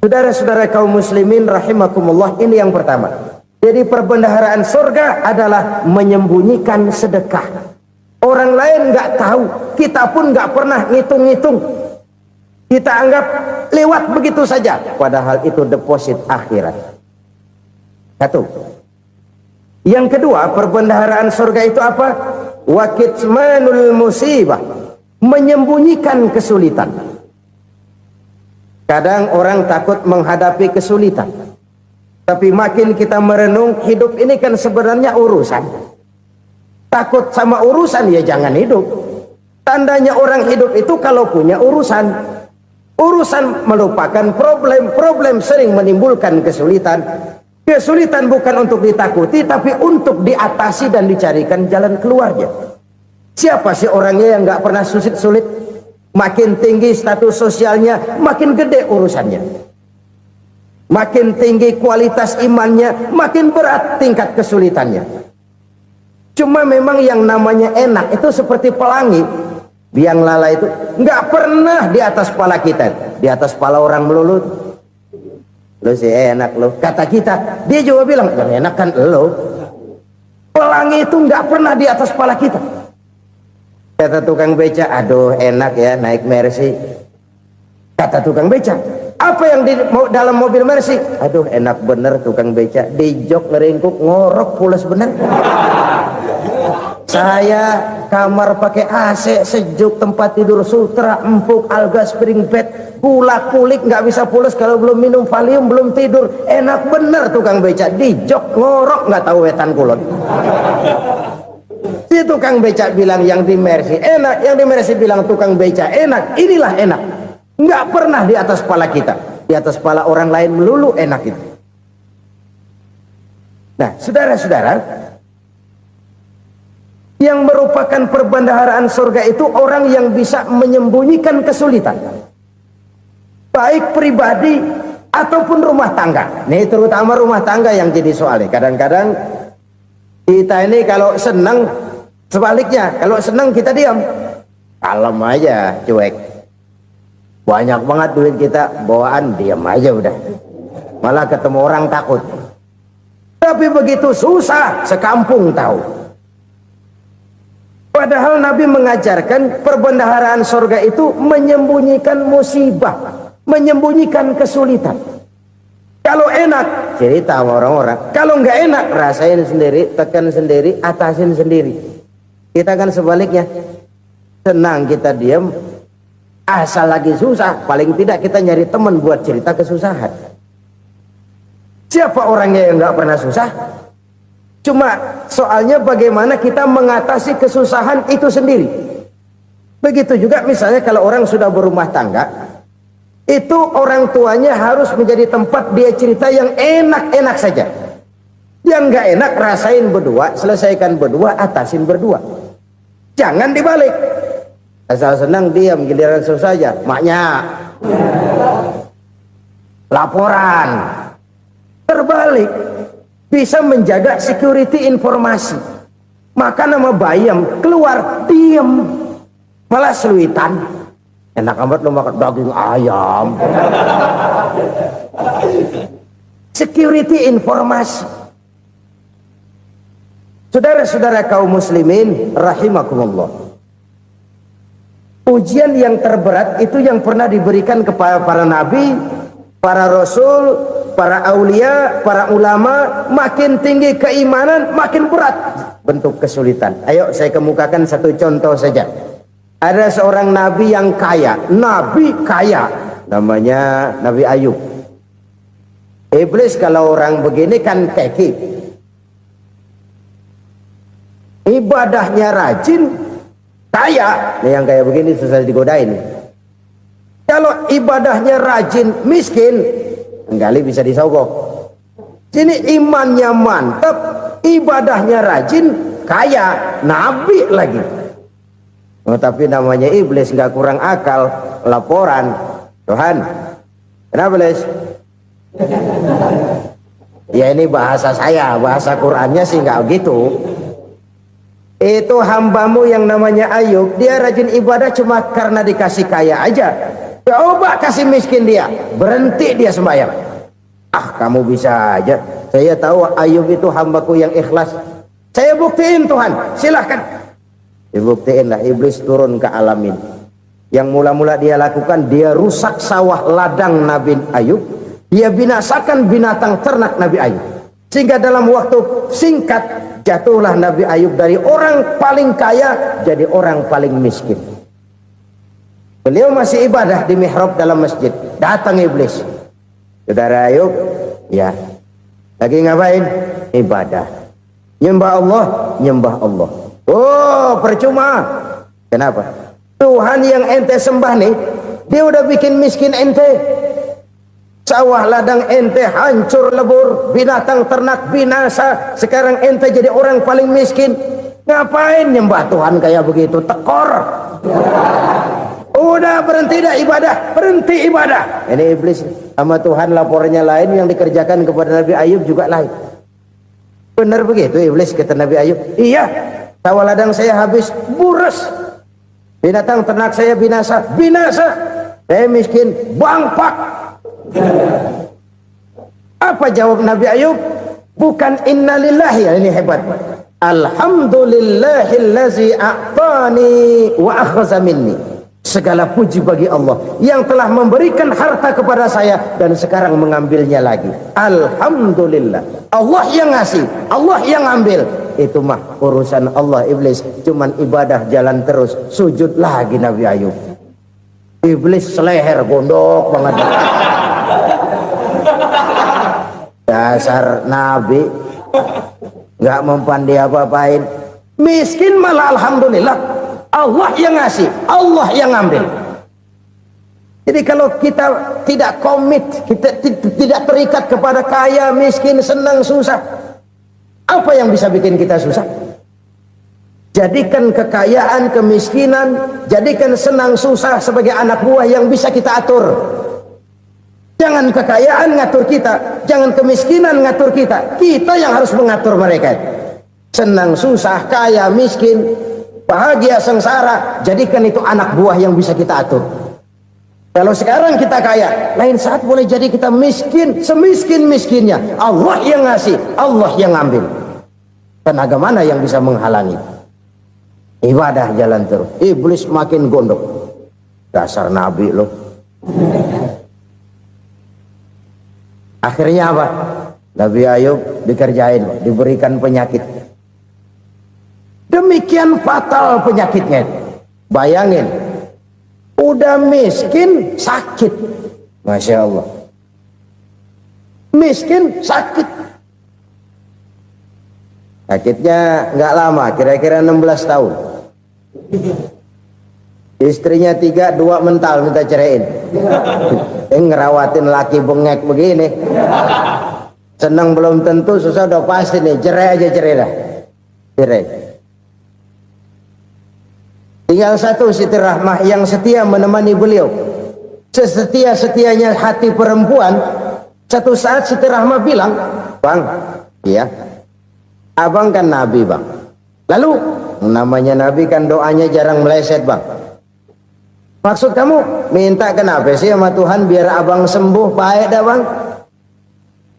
Saudara-saudara kaum muslimin rahimakumullah, ini yang pertama. Jadi perbendaharaan surga adalah menyembunyikan sedekah. Orang lain nggak tahu, kita pun nggak pernah ngitung-ngitung. Kita anggap lewat begitu saja, padahal itu deposit akhirat. Satu. Yang kedua, perbendaharaan surga itu apa? Wa kitmanul musibah, menyembunyikan kesulitan. Kadang orang takut menghadapi kesulitan, tapi makin kita merenung, hidup ini kan sebenarnya urusan. Takut sama urusan, ya jangan hidup. Tandanya orang hidup itu kalau punya urusan. Urusan melupakan problem. Problem sering menimbulkan kesulitan. Kesulitan bukan untuk ditakuti, tapi untuk diatasi dan dicarikan jalan keluarnya. Siapa sih orangnya yang nggak pernah sulit-sulit? Makin tinggi status sosialnya, makin gede urusannya. Makin tinggi kualitas imannya, makin berat tingkat kesulitannya. Cuma memang yang namanya enak itu seperti pelangi. Biang lala itu nggak pernah di atas kepala kita, di atas kepala orang melulu. Lo sih enak lo, kata kita. Dia juga bilang yang enak kan lo. Pelangi itu nggak pernah di atas kepala kita. Kata tukang beca, aduh enak ya naik Mercy. Kata tukang beca, apa yang di dalam mobil Mercy? Aduh enak bener tukang beca, di jok ngeringkuk ngorok pules bener. Saya kamar pakai AC sejuk, tempat tidur sutra empuk, alga spring bed, pulak kulik nggak bisa pules kalau belum minum Valium, belum tidur. Enak bener tukang beca, di jok ngorok nggak tahu wetan kulon. Si tukang beca bilang yang di Mercy enak, yang di Mercy bilang tukang beca enak. Inilah enak, nggak pernah di atas kepala kita, di atas kepala orang lain melulu enak itu. Nah, saudara-saudara, yang merupakan perbendaharaan surga itu orang yang bisa menyembunyikan kesulitan, baik pribadi ataupun rumah tangga. Nih terutama rumah tangga yang jadi soalnya. Kadang-kadang kita ini kalau senang, sebaliknya kalau senang kita diam, kalem aja, cuek. Banyak banget duit kita bawaan, diam aja udah. Malah ketemu orang takut. Tapi begitu susah, sekampung tahu. Padahal Nabi mengajarkan perbendaharaan surga itu menyembunyikan musibah, menyembunyikan kesulitan. Kalau enak, cerita sama orang-orang. Kalau nggak enak, rasain sendiri, tekan sendiri, atasin sendiri. Kita kan sebaliknya, senang kita diam, asal lagi susah, paling tidak kita nyari teman buat cerita kesusahan. Siapa orangnya yang nggak pernah susah? Cuma soalnya bagaimana kita mengatasi kesusahan itu sendiri. Begitu juga misalnya kalau orang sudah berumah tangga, itu orang tuanya harus menjadi tempat dia cerita yang enak-enak saja. Yang nggak enak rasain berdua, selesaikan berdua, atasin berdua. Jangan dibalik. Asal senang diam, giliran susah aja. Maknya laporan. Terbalik. Bisa menjaga security informasi. Maka nama bayam keluar diam, malah seluitan. Enak amat lo makan daging ayam. Security informasi. Saudara-saudara kaum muslimin rahimakumullah, ujian yang terberat itu yang pernah diberikan kepada para nabi, para rasul, para aulia, para ulama. Makin tinggi keimanan, makin berat bentuk kesulitan. Ayo saya kemukakan satu contoh saja. Ada seorang nabi yang kaya, nabi kaya, namanya Nabi Ayub. Iblis kalau orang begini kan keki, ibadahnya rajin, kaya. Nih yang kayak begini susah digodain. Kalau ibadahnya rajin, miskin, enggali bisa disogok. Sini imannya mantap, ibadahnya rajin, kaya, nabi lagi. Oh, tapi namanya iblis nggak kurang akal. Laporan, Tuhan, kenapa Les? Ya ini bahasa saya, bahasa Qurannya sih nggak gitu. Itu hambamu yang namanya Ayub, dia rajin ibadah cuma karena dikasih kaya aja. Coba kasih miskin dia, berhenti dia sembahyang. Ah, kamu bisa aja. Saya tahu Ayub itu hambaku yang ikhlas. Saya buktiin Tuhan, silahkan. Dibuktiin lah, iblis turun ke alam ini. Yang mula-mula dia lakukan, dia rusak sawah ladang Nabi Ayub. Dia binasakan binatang ternak Nabi Ayub. Sehingga dalam waktu singkat, jatuhlah Nabi Ayub dari orang paling kaya jadi orang paling miskin. Beliau masih ibadah di mihrab dalam masjid. Datang iblis. Saudara Ayub, ya, lagi ngapain? Ibadah. Nyembah Allah, nyembah Allah. Oh, percuma. Kenapa? Tuhan yang ente sembah nih, dia udah bikin miskin ente. Sawah ladang ente hancur lebur, binatang ternak binasa. Sekarang ente jadi orang paling miskin. Ngapain nyembah Tuhan kayak begitu? Tekor. Udah berhenti dah ibadah, berhenti ibadah. Ini iblis sama Tuhan lapornya lain, yang dikerjakan kepada Nabi Ayub juga lain. Benar begitu iblis kata Nabi Ayub? Iya, sawah ladang saya habis, buras. Binatang ternak saya binasa, binasa. Saya miskin, bangpak. Apa jawab Nabi Ayub? Bukan innalillahi, ini hebat. Alhamdulillahillazi a'tani wa akhza minni. Segala puji bagi Allah yang telah memberikan harta kepada saya dan sekarang mengambilnya lagi. Alhamdulillah. Allah yang ngasih, Allah yang ambil. Itu mah urusan Allah. Iblis cuman ibadah jalan terus, sujud lagi Nabi Ayub. Iblis seleher gondok banget. Dasar Nabi nggak mempan dia apa-apain. Miskin malah alhamdulillah. Allah yang ngasih, Allah yang ngambil. Jadi kalau kita tidak komit, kita tidak terikat kepada kaya, miskin, senang, susah, apa yang bisa bikin kita susah? Jadikan kekayaan, kemiskinan, jadikan senang, susah sebagai anak buah yang bisa kita atur. Jangan kekayaan ngatur kita, jangan kemiskinan ngatur kita. Kita yang harus mengatur mereka. Senang, susah, kaya, miskin, bahagia, sengsara, jadikan itu anak buah yang bisa kita atur. Kalau sekarang kita kaya, lain saat boleh jadi kita miskin, semiskin-miskinnya. Allah yang ngasih, Allah yang ngambil. Tenaga mana yang bisa menghalangi? Ibadah jalan terus. Iblis makin gondok. Dasar Nabi loh. Akhirnya apa? Nabi Ayub dikerjain, diberikan penyakit. Demikian fatal penyakitnya. Bayangin, udah miskin sakit. Masya Allah. Miskin sakit. Sakitnya nggak lama, kira-kira 16 tahun. Istrinya 3, 2 mental minta ceraiin. Ngerawatin laki bengek begini. Senang belum tentu, susah udah pasti nih. Cerai aja, cerai dah. Cerai. Tinggal satu Siti Rahmah yang setia menemani beliau. Sesetia-setianya hati perempuan. Satu saat Siti Rahmah bilang, "Bang, iya, abang kan Nabi, Bang. Lalu, namanya Nabi kan doanya jarang meleset, Bang. Maksud kamu minta kenapa sih sama Tuhan biar abang sembuh, baik dah, Bang?"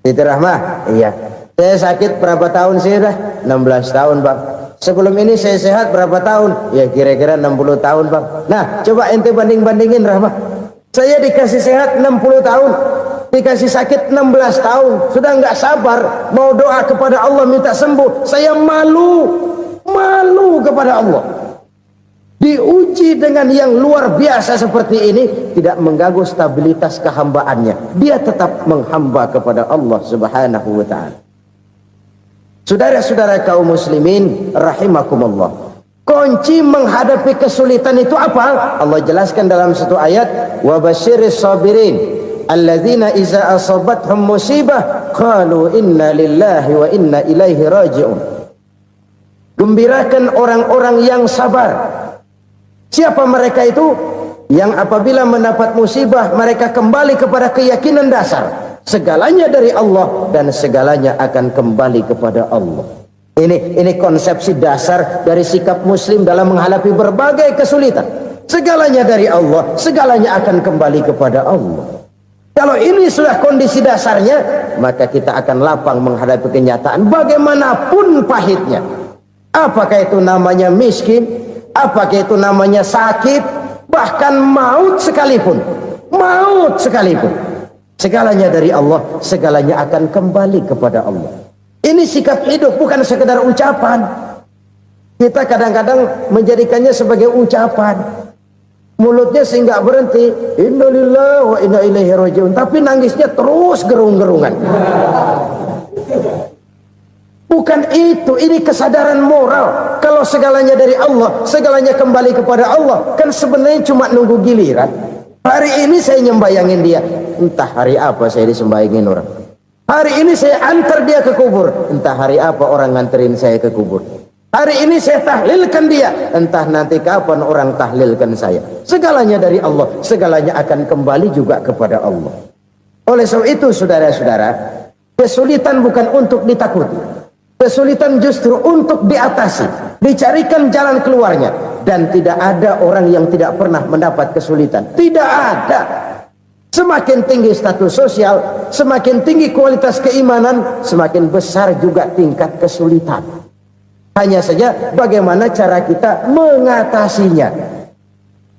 Siti Rahmah, iya. Saya sakit berapa tahun sih dah? 16 tahun, Bang. Sebelum ini saya sehat berapa tahun? Ya kira-kira 60 tahun, Bang. Nah, coba ente banding-bandingin, Rahmah. Saya dikasih sehat 60 tahun, dikasih sakit 16 tahun. Sudah nggak sabar mau doa kepada Allah minta sembuh. Saya malu kepada Allah. Diuji dengan yang luar biasa seperti ini, tidak mengganggu stabilitas kehambaannya. Dia tetap menghamba kepada Allah Subhanahu wa ta'ala. Saudara-saudara kaum muslimin rahimakumullah. Kunci menghadapi kesulitan itu apa? Allah jelaskan dalam satu ayat, wa basyiris sabirin alladzina iza asabathum musibah qalu inna lillahi wa inna ilaihi raji'un. Gembirakan orang-orang yang sabar. Siapa mereka itu? Yang apabila mendapat musibah mereka kembali kepada keyakinan dasar. Segalanya dari Allah dan segalanya akan kembali kepada Allah. Ini konsepsi dasar dari sikap muslim dalam menghadapi berbagai kesulitan. Segalanya dari Allah, segalanya akan kembali kepada Allah. Kalau ini sudah kondisi dasarnya, maka kita akan lapang menghadapi kenyataan bagaimanapun pahitnya. Apakah itu namanya miskin, apakah itu namanya sakit, bahkan maut sekalipun. Maut sekalipun. Segalanya dari Allah, segalanya akan kembali kepada Allah. Ini sikap hidup, bukan sekedar ucapan. Kita kadang-kadang menjadikannya sebagai ucapan. Mulutnya sehingga berhenti, innalillahi wa inna ilaihi rajiun, tapi nangisnya terus gerung-gerungan. Bukan itu, ini kesadaran moral. Kalau segalanya dari Allah, segalanya kembali kepada Allah, kan sebenarnya cuma nunggu giliran. Hari ini saya nyembayangin dia, entah hari apa saya disembayangin orang. Hari ini saya antar dia ke kubur, entah hari apa orang nganterin saya ke kubur. Hari ini saya tahlilkan dia, entah nanti kapan orang tahlilkan saya. Segalanya dari Allah, segalanya akan kembali juga kepada Allah. Oleh sebab itu saudara-saudara, kesulitan bukan untuk ditakuti. Kesulitan justru untuk diatasi, dicarikan jalan keluarnya. Dan tidak ada orang yang tidak pernah mendapat kesulitan. Tidak ada. Semakin tinggi status sosial, semakin tinggi kualitas keimanan, semakin besar juga tingkat kesulitan. Hanya saja bagaimana cara kita mengatasinya.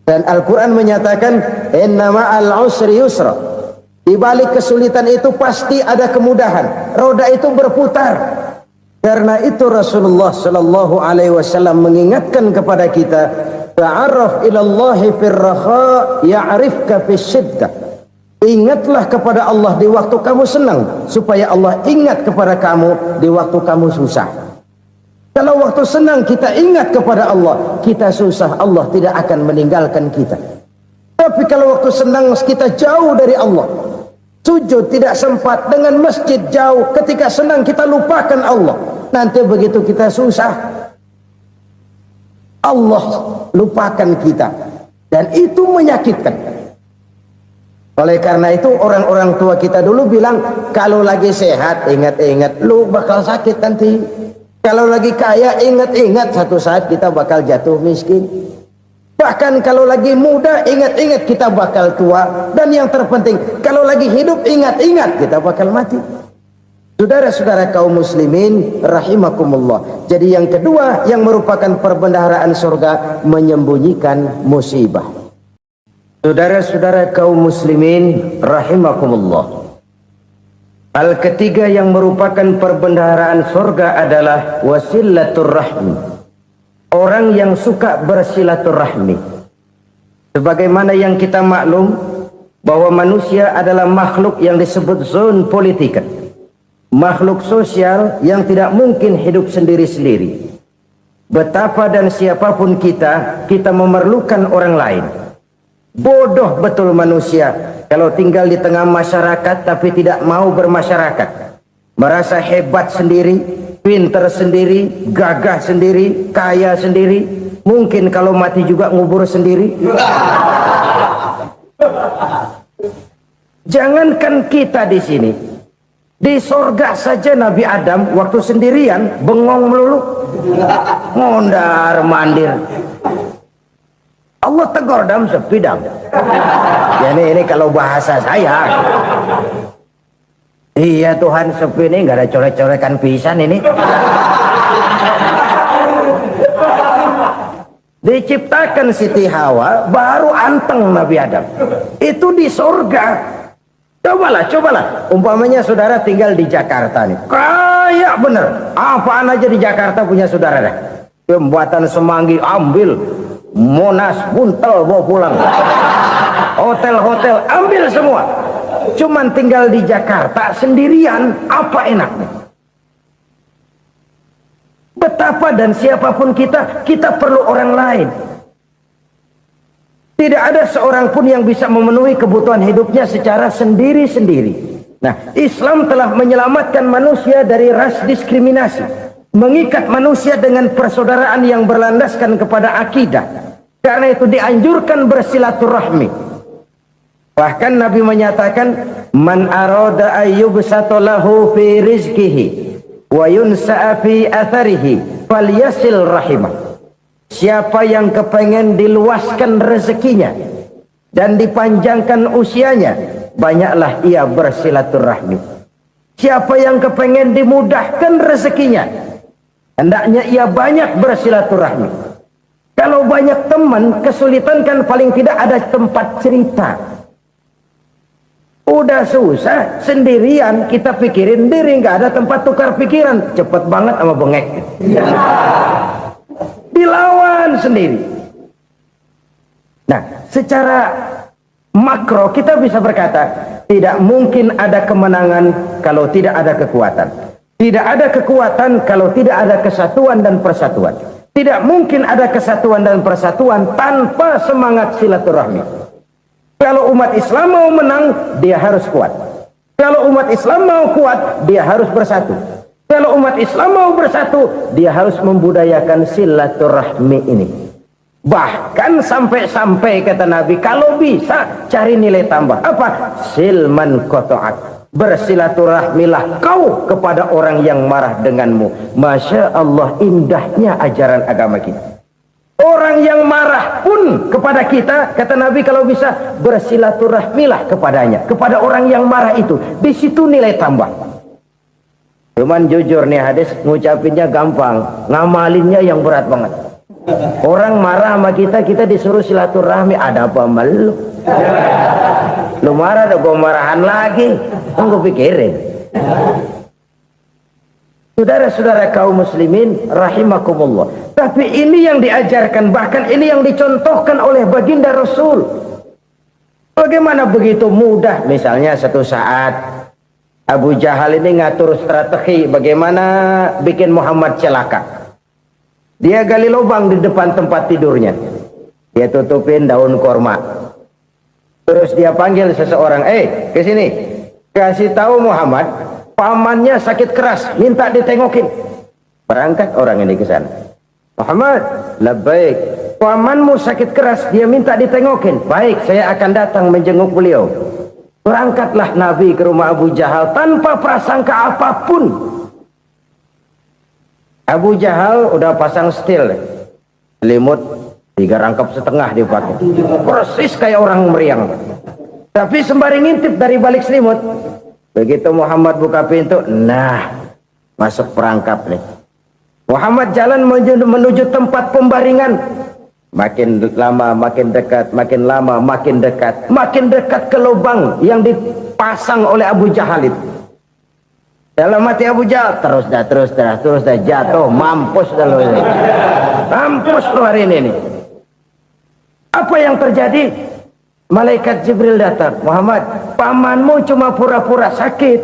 Dan Al-Quran menyatakan, inna ma'al usri yusra. Di balik kesulitan itu pasti ada kemudahan. Roda itu berputar. Karena itu Rasulullah sallallahu alaihi wasallam mengingatkan kepada kita, ta'arraf ilallahi firraha ya'rifka fisyiddah. Ingatlah kepada Allah di waktu kamu senang, supaya Allah ingat kepada kamu di waktu kamu susah. Kalau waktu senang kita ingat kepada Allah, kita susah, Allah tidak akan meninggalkan kita. Tapi kalau waktu senang kita jauh dari Allah, sujud tidak sempat, dengan masjid jauh, ketika senang kita lupakan Allah. Nanti begitu kita susah, Allah lupakan kita. Dan itu menyakitkan. Oleh karena itu orang-orang tua kita dulu bilang, kalau lagi sehat ingat-ingat, lu bakal sakit nanti. Kalau lagi kaya ingat-ingat, satu saat kita bakal jatuh miskin. Bahkan kalau lagi muda ingat-ingat kita bakal tua. Dan yang terpenting, kalau lagi hidup ingat-ingat kita bakal mati. Saudara-saudara kaum muslimin rahimakumullah. Jadi yang kedua yang merupakan perbendaharaan surga, menyembunyikan musibah. Saudara-saudara kaum muslimin rahimakumullah. Hal ketiga yang merupakan perbendaharaan surga adalah wasilatur rahmi. Orang yang suka bersilaturahmi. Sebagaimana yang kita maklum bahwa manusia adalah makhluk yang disebut zon politika. Makhluk sosial yang tidak mungkin hidup sendiri-sendiri. Betapa dan siapapun kita memerlukan orang lain. Bodoh betul manusia kalau tinggal di tengah masyarakat tapi tidak mau bermasyarakat. Merasa hebat sendiri, pinter sendiri, gagah sendiri, kaya sendiri. Mungkin kalau mati juga ngubur sendiri. Jangankan kita di sini, di sorga saja Nabi Adam waktu sendirian bengong melulu, ngondar mandir. Allah tegur dam sepi dam. Ya ini kalau bahasa saya. Iya Tuhan, sepi ini nggak ada coret-corekan pisan ini. Diciptakan Siti Hawa baru anteng Nabi Adam. Itu di sorga. Cobalah. Umpamanya saudara tinggal di Jakarta nih. Kayak bener. Apaan aja di Jakarta punya saudara dah. Jembatan Semanggi ambil. Monas, Buntel bawa pulang. Hotel-hotel ambil semua. Cuman tinggal di Jakarta sendirian, apa enaknya? Betapa dan siapapun kita perlu orang lain. Tidak ada seorang pun yang bisa memenuhi kebutuhan hidupnya secara sendiri-sendiri. Nah, Islam telah menyelamatkan manusia dari ras diskriminasi, mengikat manusia dengan persaudaraan yang berlandaskan kepada akidah. Karena itu dianjurkan bersilaturahmi. Bahkan Nabi menyatakan, man arada ayyubsata lahu fi rizqihi wa yunsa'a fi atharihi falyasil rahimah. siapa yang kepengen diluaskan rezekinya dan dipanjangkan usianya, banyaklah ia bersilaturahmi. Siapa yang kepengen dimudahkan rezekinya, hendaknya ia banyak bersilaturahmi. Kalau banyak teman, kesulitan kan paling tidak ada tempat cerita. Udah susah sendirian, kita pikirin diri, nggak ada tempat tukar pikiran. Cepet banget sama bengek. Dilawan sendiri. Nah, secara makro kita bisa berkata, tidak mungkin ada kemenangan kalau tidak ada kekuatan. Tidak ada kekuatan kalau tidak ada kesatuan dan persatuan. Tidak mungkin ada kesatuan dan persatuan tanpa semangat silaturahmi. Kalau umat Islam mau menang, dia harus kuat. Kalau umat Islam mau kuat, dia harus bersatu. Kalau umat Islam mau bersatu, dia harus membudayakan silaturahmi ini. Bahkan sampai-sampai kata Nabi, kalau bisa cari nilai tambah. Apa? Silman qata'ak. Bersilaturahmilah kau kepada orang yang marah denganmu. Masya Allah, indahnya ajaran agama kita. Orang yang marah pun kepada kita, kata Nabi, kalau bisa bersilaturahmilah kepadanya, kepada orang yang marah itu. Di situ nilai tambah. Cuman jujur nih hadis, ngucapinnya gampang, ngamalinnya yang berat banget. Orang marah sama kita, kita disuruh silaturahmi, ada apa malu? Lu marah, ada gua marahan lagi. Tunggu pikirin. Saudara-saudara kaum muslimin rahimakumullah. Tapi ini yang diajarkan, bahkan ini yang dicontohkan oleh baginda Rasul. Bagaimana begitu mudah, misalnya satu saat Abu Jahal ini ngatur strategi bagaimana bikin Muhammad celaka. Dia gali lubang di depan tempat tidurnya. Dia tutupin daun korma. Terus dia panggil seseorang, ke sini. Kasih tahu Muhammad, pamannya sakit keras, minta ditengokin. Berangkat orang ini ke sana. Muhammad, labbaik. Pamanmu sakit keras, dia minta ditengokin. Baik, saya akan datang menjenguk beliau. Berangkatlah Nabi ke rumah Abu Jahal tanpa prasangka apapun. Abu Jahal udah pasang setil, selimut 3 rangkap setengah dipakai, persis kayak orang meriang. Tapi sembari ngintip dari balik selimut, begitu Muhammad buka pintu, nah masuk perangkap nih. Muhammad jalan menuju tempat pembaringan. Makin lama makin dekat, makin lama makin dekat, makin dekat ke lubang yang dipasang oleh Abu Jahal itu. Dalam hati Abu Jahal, terus dah jatuh, mampus dah lo ini. Mampus lo hari ini nih. Apa yang terjadi? Malaikat Jibril datang. Muhammad, pamanmu cuma pura-pura sakit.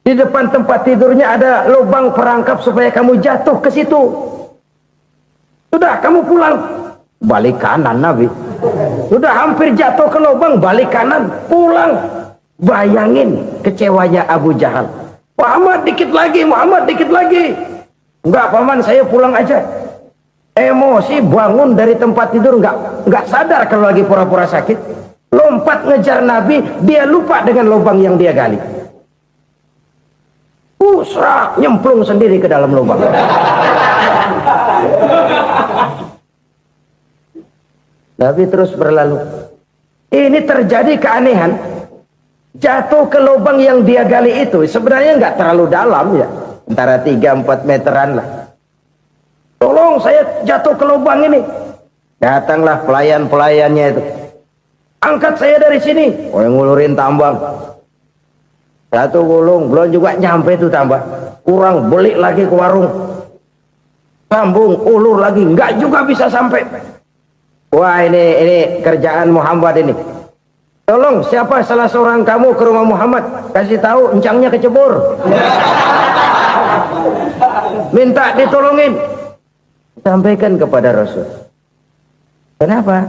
Di depan tempat tidurnya ada lubang perangkap supaya kamu jatuh ke situ. Sudah, kamu pulang. Balik kanan Nabi. Sudah hampir jatuh ke lubang, balik kanan, pulang. Bayangin kecewanya Abu Jahal. Muhammad dikit lagi, Muhammad dikit lagi. Enggak paman, saya pulang aja. Emosi bangun dari tempat tidur, enggak sadar kalau lagi pura-pura sakit. Lompat ngejar Nabi, dia lupa dengan lubang yang dia gali. Serak, nyemplung sendiri ke dalam lubang. Nabi terus berlalu. Ini terjadi keanehan. Jatuh ke lubang yang dia gali itu sebenarnya nggak terlalu dalam ya, antara 3-4 meteran lah. Tolong saya jatuh ke lubang ini. Datanglah pelayan-pelayannya itu. Angkat saya dari sini. Oh, yang ngulurin tambang. Satu gulung, belum juga nyampe itu tambang. Kurang, beli lagi ke warung. Sambung, ulur lagi, nggak juga bisa sampai. Wah, ini kerjaan Muhammad ini. Tolong, siapa salah seorang kamu ke rumah Muhammad, kasih tahu encangnya kecebur. Minta ditolongin. Sampaikan kepada Rasul. Kenapa?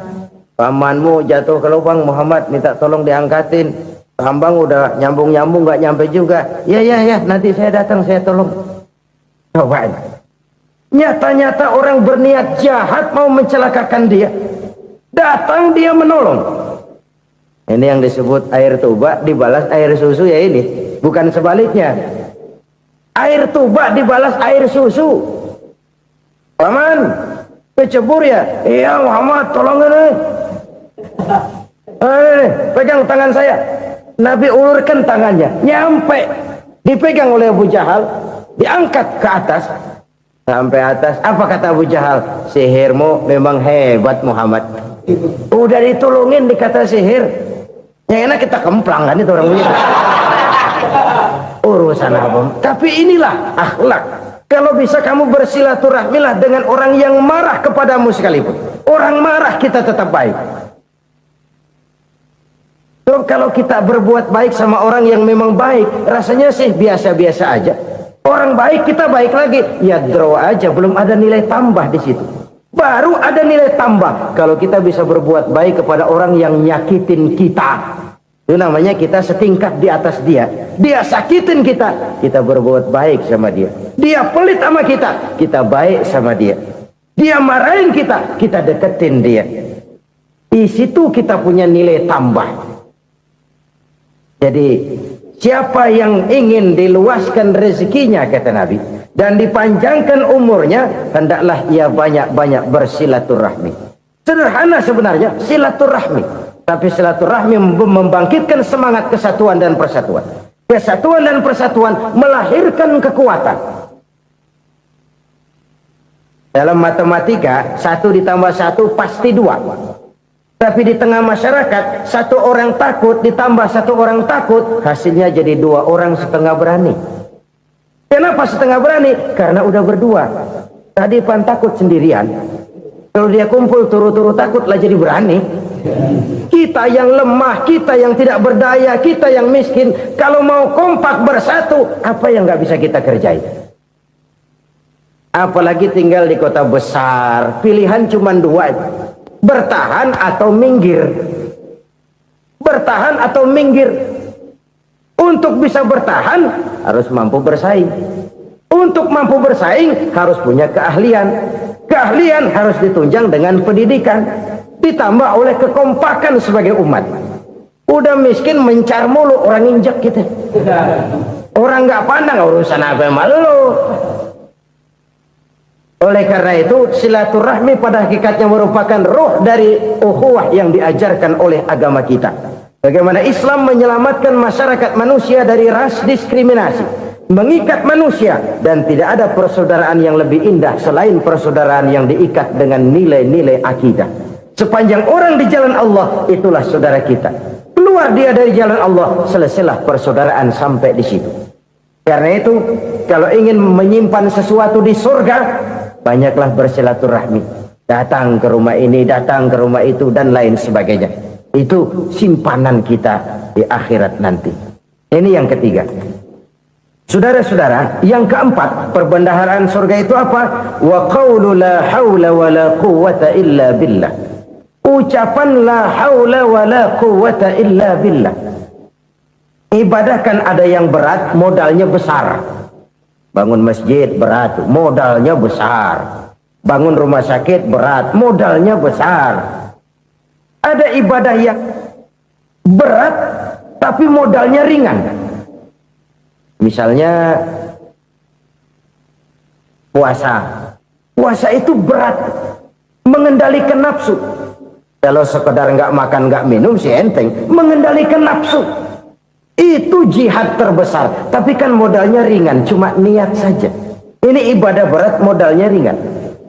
Pamanmu jatuh ke lubang, Muhammad minta tolong diangkatin. Tambang udah nyambung-nyambung nggak nyampe juga. Ya, nanti saya datang, saya tolong. Coba. Nyata-nyata orang berniat jahat mau mencelakakan dia. Datang dia menolong. Ini yang disebut air tuba dibalas air susu ya ini. Bukan sebaliknya. Air tuba dibalas air susu. Paman, Kecebur ya? Iya Muhammad, tolong ini. Pegang tangan saya. Nabi ulurkan tangannya, nyampe, dipegang oleh Abu Jahal, diangkat ke atas, sampai atas. Apa kata Abu Jahal? Sihirmu memang hebat Muhammad. Udah ditolongin dikata sihir, yang enak kita kemplang kan itu orang begitu. Urusan apa? Tapi inilah akhlak. Kalau bisa kamu bersilaturahmilah dengan orang yang marah kepadamu sekalipun. Orang marah kita tetap baik. So, kalau kita berbuat baik sama orang yang memang baik, rasanya sih biasa-biasa aja. Orang baik kita baik lagi, ya draw aja, belum ada nilai tambah di situ. Baru ada nilai tambah kalau kita bisa berbuat baik kepada orang yang nyakitin kita. Itu namanya kita setingkat di atas dia. Dia sakitin kita, kita berbuat baik sama dia. Dia pelit sama kita, kita baik sama dia. Dia marahin kita, kita deketin dia. Di situ kita punya nilai tambah. Jadi siapa yang ingin diluaskan rezekinya, kata Nabi, dan dipanjangkan umurnya, hendaklah ia banyak-banyak bersilaturahmi. Sederhana sebenarnya silaturahmi, tapi silaturahmi membangkitkan semangat kesatuan dan persatuan. Kesatuan dan persatuan melahirkan kekuatan. Dalam matematika 1 ditambah 1 pasti 2. Tapi di tengah masyarakat, 1 orang takut ditambah 1 orang takut, hasilnya jadi 2 orang setengah berani. Kenapa setengah berani? Karena udah berdua. Tadi pan takut sendirian. Kalau dia kumpul turu-turu takut lah jadi berani. Kita yang lemah, kita yang tidak berdaya, kita yang miskin, kalau mau kompak bersatu, apa yang nggak bisa kita kerjain? Apalagi tinggal di kota besar, pilihan cuma 2. Bertahan atau minggir. Bertahan atau minggir. Untuk bisa bertahan harus mampu bersaing. Untuk mampu bersaing harus punya keahlian. Keahlian harus ditunjang dengan pendidikan, ditambah oleh kekompakan sebagai umat. Udah miskin mencar mulu, orang injek gitu. Orang nggak pandang urusan apa yang malu. Oleh karena itu, silaturahmi pada hakikatnya merupakan roh dari ukhuwah yang diajarkan oleh agama kita. Bagaimana Islam menyelamatkan masyarakat manusia dari ras diskriminasi, mengikat manusia, dan tidak ada persaudaraan yang lebih indah selain persaudaraan yang diikat dengan nilai-nilai akidah. Sepanjang orang di jalan Allah, itulah saudara kita. Keluar dia dari jalan Allah, selesailah persaudaraan sampai di situ. Karena itu, kalau ingin menyimpan sesuatu di surga, banyaklah bersilaturahmi. Datang ke rumah ini, datang ke rumah itu, dan lain sebagainya. Itu simpanan kita di akhirat nanti. Ini yang ketiga. Saudara-saudara, yang keempat, perbendaharaan surga itu apa? Wa qawlu la hawla wa la quwwata illa billah. Ucapan la hawla wa la quwwata illa billah. Ibadah kan ada yang berat, modalnya besar. Bangun masjid berat, modalnya besar. Bangun rumah sakit berat, modalnya besar. Ada ibadah yang berat tapi modalnya ringan. Misalnya puasa. Puasa itu berat, mengendalikan nafsu. Kalau sekedar nggak makan nggak minum sih enteng, mengendalikan nafsu. Itu jihad terbesar, tapi kan modalnya ringan, cuma niat saja. Ini ibadah berat, modalnya ringan.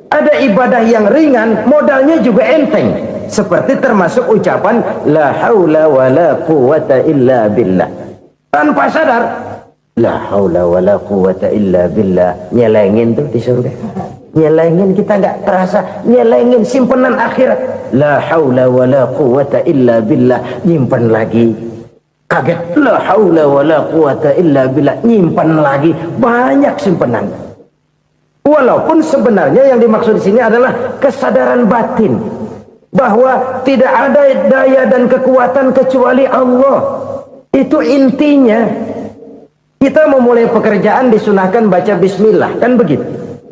Ada ibadah yang ringan, modalnya juga enteng. Seperti termasuk ucapan la haula wa la quwwata illa billah. Tanpa sadar, la haula wa la quwwata illa billah. Nyelengin tuh di surga. Nyelengin, kita nggak terasa, nyelengin simpenan akhirat. La haula wa la quwwata illa billah. Nyimpan lagi. Kaget, la haula wa la quwata illa billah, nyimpan lagi, banyak simpanan. Walaupun sebenarnya yang dimaksud di sini adalah kesadaran batin bahwa tidak ada daya dan kekuatan kecuali Allah. Itu intinya. Kita memulai pekerjaan disunahkan baca bismillah, kan begitu.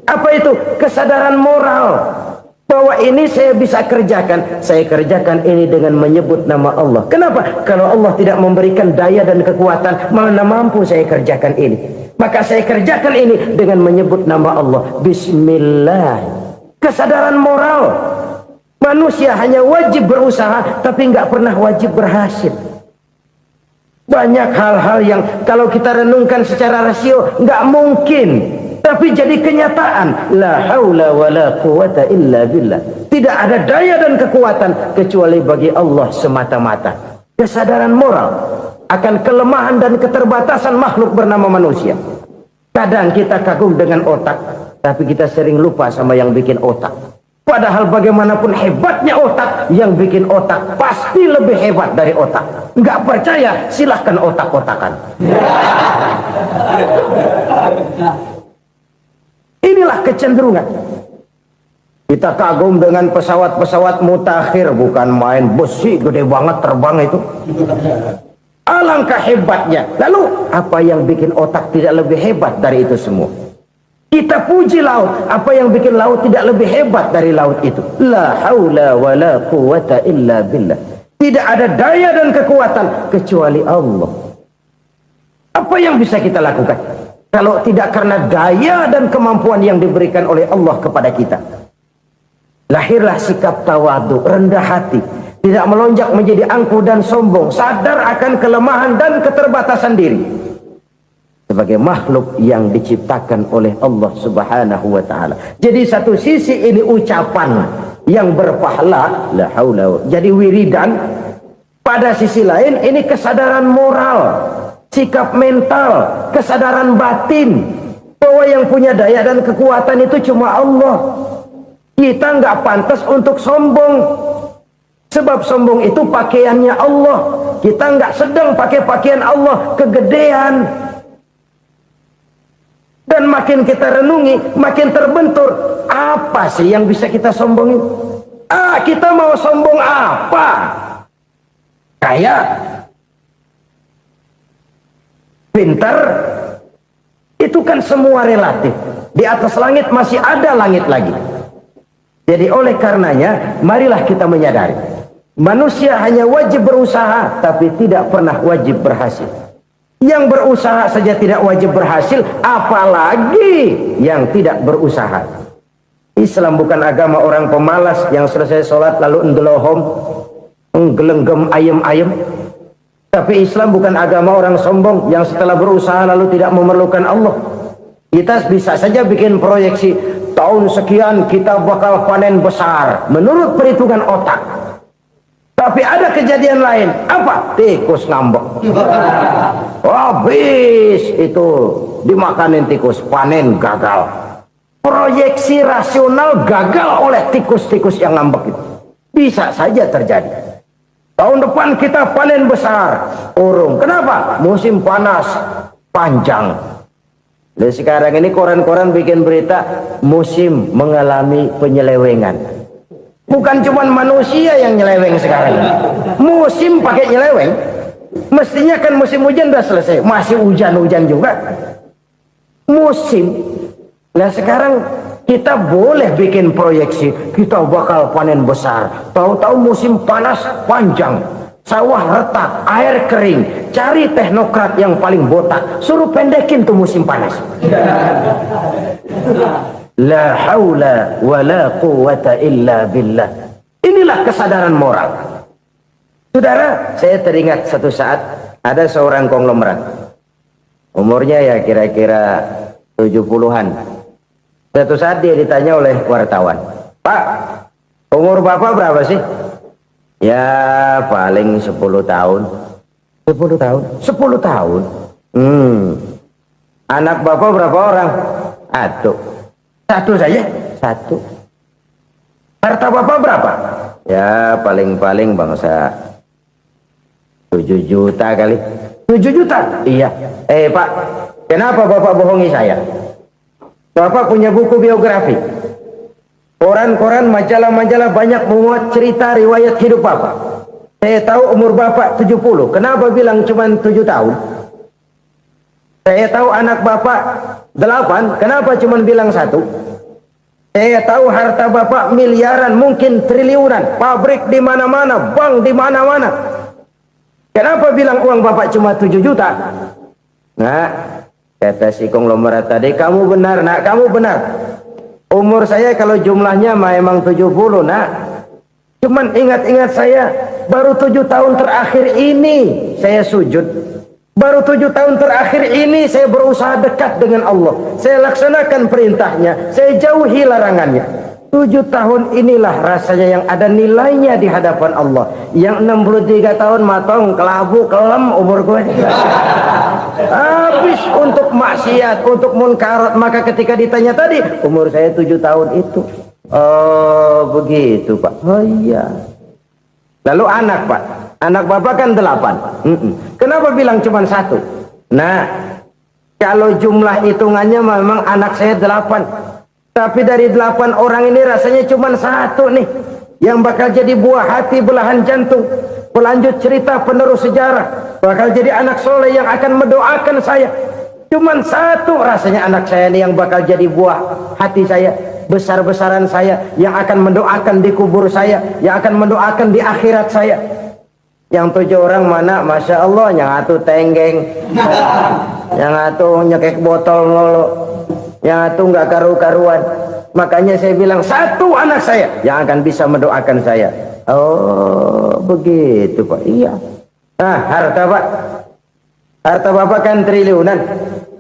Apa itu? Kesadaran moral. Bahwa ini saya bisa kerjakan, saya kerjakan ini dengan menyebut nama Allah. Kenapa? Kalau Allah tidak memberikan daya dan kekuatan, mana mampu saya kerjakan ini. Maka saya kerjakan ini dengan menyebut nama Allah. Bismillah. Kesadaran moral. Manusia hanya wajib berusaha, tapi nggak pernah wajib berhasil. Banyak hal-hal yang kalau kita renungkan secara rasio nggak mungkin, tapi jadi kenyataan. La haula wala quwata illa billah. Tidak ada daya dan kekuatan kecuali bagi Allah semata-mata. Kesadaran moral akan kelemahan dan keterbatasan makhluk bernama manusia. Kadang kita kagum dengan otak, tapi kita sering lupa sama yang bikin otak. Padahal bagaimanapun hebatnya otak, yang bikin otak pasti lebih hebat dari otak. Nggak percaya, silahkan otak-otakan. Inilah kecenderungan. Kita kagum dengan pesawat-pesawat mutakhir, bukan main, besi gede banget terbang itu. Alangkah hebatnya. Lalu apa yang bikin otak tidak lebih hebat dari itu semua? Kita puji laut, apa yang bikin laut tidak lebih hebat dari laut itu? La haula wala quwata illa billah. Tidak ada daya dan kekuatan kecuali Allah. Apa yang bisa kita lakukan kalau tidak karena daya dan kemampuan yang diberikan oleh Allah kepada kita? Lahirlah sikap tawadu, rendah hati, tidak melonjak menjadi angkuh dan sombong, sadar akan kelemahan dan keterbatasan diri sebagai makhluk yang diciptakan oleh Allah Subhanahu wa taala. Jadi satu sisi ini ucapan yang berpahala, la haula, jadi wiridan. Pada sisi lain ini kesadaran moral, sikap mental, kesadaran batin bahwa yang punya daya dan kekuatan itu cuma Allah. Kita nggak pantas untuk sombong, sebab sombong itu pakaiannya Allah. Kita nggak sedang pakai pakaian Allah, kegedean. Dan makin kita renungi, makin terbentur. Apa sih yang bisa kita sombongin? Kita mau sombong apa? Kaya, pintar, itu kan semua relatif. Di atas langit masih ada langit lagi. Jadi oleh karenanya, marilah kita menyadari, manusia hanya wajib berusaha, tapi tidak pernah wajib berhasil. Yang berusaha saja tidak wajib berhasil, apalagi yang tidak berusaha. Islam bukan agama orang pemalas yang selesai sholat lalu ngelohom, nggelenggem ayem-ayem. Tapi Islam bukan agama orang sombong yang setelah berusaha lalu tidak memerlukan Allah. Kita bisa saja bikin proyeksi, tahun sekian kita bakal panen besar menurut perhitungan otak. Tapi ada kejadian lain. Apa? Tikus ngambek. Habis itu dimakanin tikus, panen gagal. Proyeksi rasional gagal oleh tikus-tikus yang ngambek itu. Bisa saja terjadi. Tahun depan kita panen besar, urung. Kenapa? Musim panas panjang. Dan sekarang ini koran-koran bikin berita musim mengalami penyelewengan. Bukan cuma manusia yang nyeleweng sekarang. Musim pakai nyeleweng. Mestinya kan musim hujan udah selesai, masih hujan-hujan juga. Musim. Nah sekarang kita boleh bikin proyeksi, kita bakal panen besar. Tahu-tahu musim panas panjang, sawah retak, air kering. Cari teknokrat yang paling botak, suruh pendekin tuh musim panas. La haula wala quwata illa billah. Inilah kesadaran moral. Saudara, saya teringat satu saat ada seorang konglomerat. Umurnya ya kira-kira 70-an. Satu saat dia ditanya oleh wartawan, "Pak, umur Bapak berapa sih?" "Ya, paling 10 tahun." 10 tahun? 10 tahun? Anak Bapak berapa orang? Satu saja? Satu. Harta Bapak berapa? Ya, paling-paling bangsa 7 juta kali. 7 juta? Iya. Pak, kenapa Bapak bohongi saya? Bapak punya buku biografi. Koran-koran, majalah-majalah banyak memuat cerita riwayat hidup Bapak. Saya tahu umur Bapak 70. Kenapa bilang cuma 7 tahun? Saya tahu anak Bapak 8. Kenapa cuma bilang 1? Saya tahu harta Bapak miliaran, mungkin triliunan. Pabrik di mana-mana, bank di mana-mana. Kenapa bilang uang Bapak cuma 7 juta? Nah, kata si konglomerat tadi, kamu benar, nak, kamu benar. Umur saya kalau jumlahnya memang 70 nak. Cuman ingat-ingat saya baru 7 tahun terakhir ini saya sujud. Baru 7 tahun terakhir ini saya berusaha dekat dengan Allah. Saya laksanakan perintahnya, saya jauhi larangannya. 7 tahun inilah rasanya yang ada nilainya di hadapan Allah. Yang 63 tahun matong, kelabu, kelam umur gue. Habis untuk maksiat, untuk munkarat. Maka ketika ditanya tadi, umur saya 7 tahun itu. Oh begitu Pak. Oh iya. Lalu anak Pak. Anak Bapak kan 8. Kenapa bilang cuma 1? Nah, kalau jumlah hitungannya memang anak saya 8. Tapi dari 8 orang ini rasanya cuma 1 nih yang bakal jadi buah hati, belahan jantung, pelanjut cerita, penerus sejarah, bakal jadi anak soleh yang akan mendoakan saya. Cuma 1 rasanya anak saya ini yang bakal jadi buah hati saya, besar-besaran saya, yang akan mendoakan di kubur saya, yang akan mendoakan di akhirat saya. Yang 7 orang mana? Masya Allah, yang satu tenggeng, yang satu nyekek botol mulu, yang itu nggak karu-karuan. Makanya saya bilang 1 anak saya yang akan bisa mendoakan saya. Oh begitu Pak. Iya. Nah harta Pak, harta Bapak kan triliunan.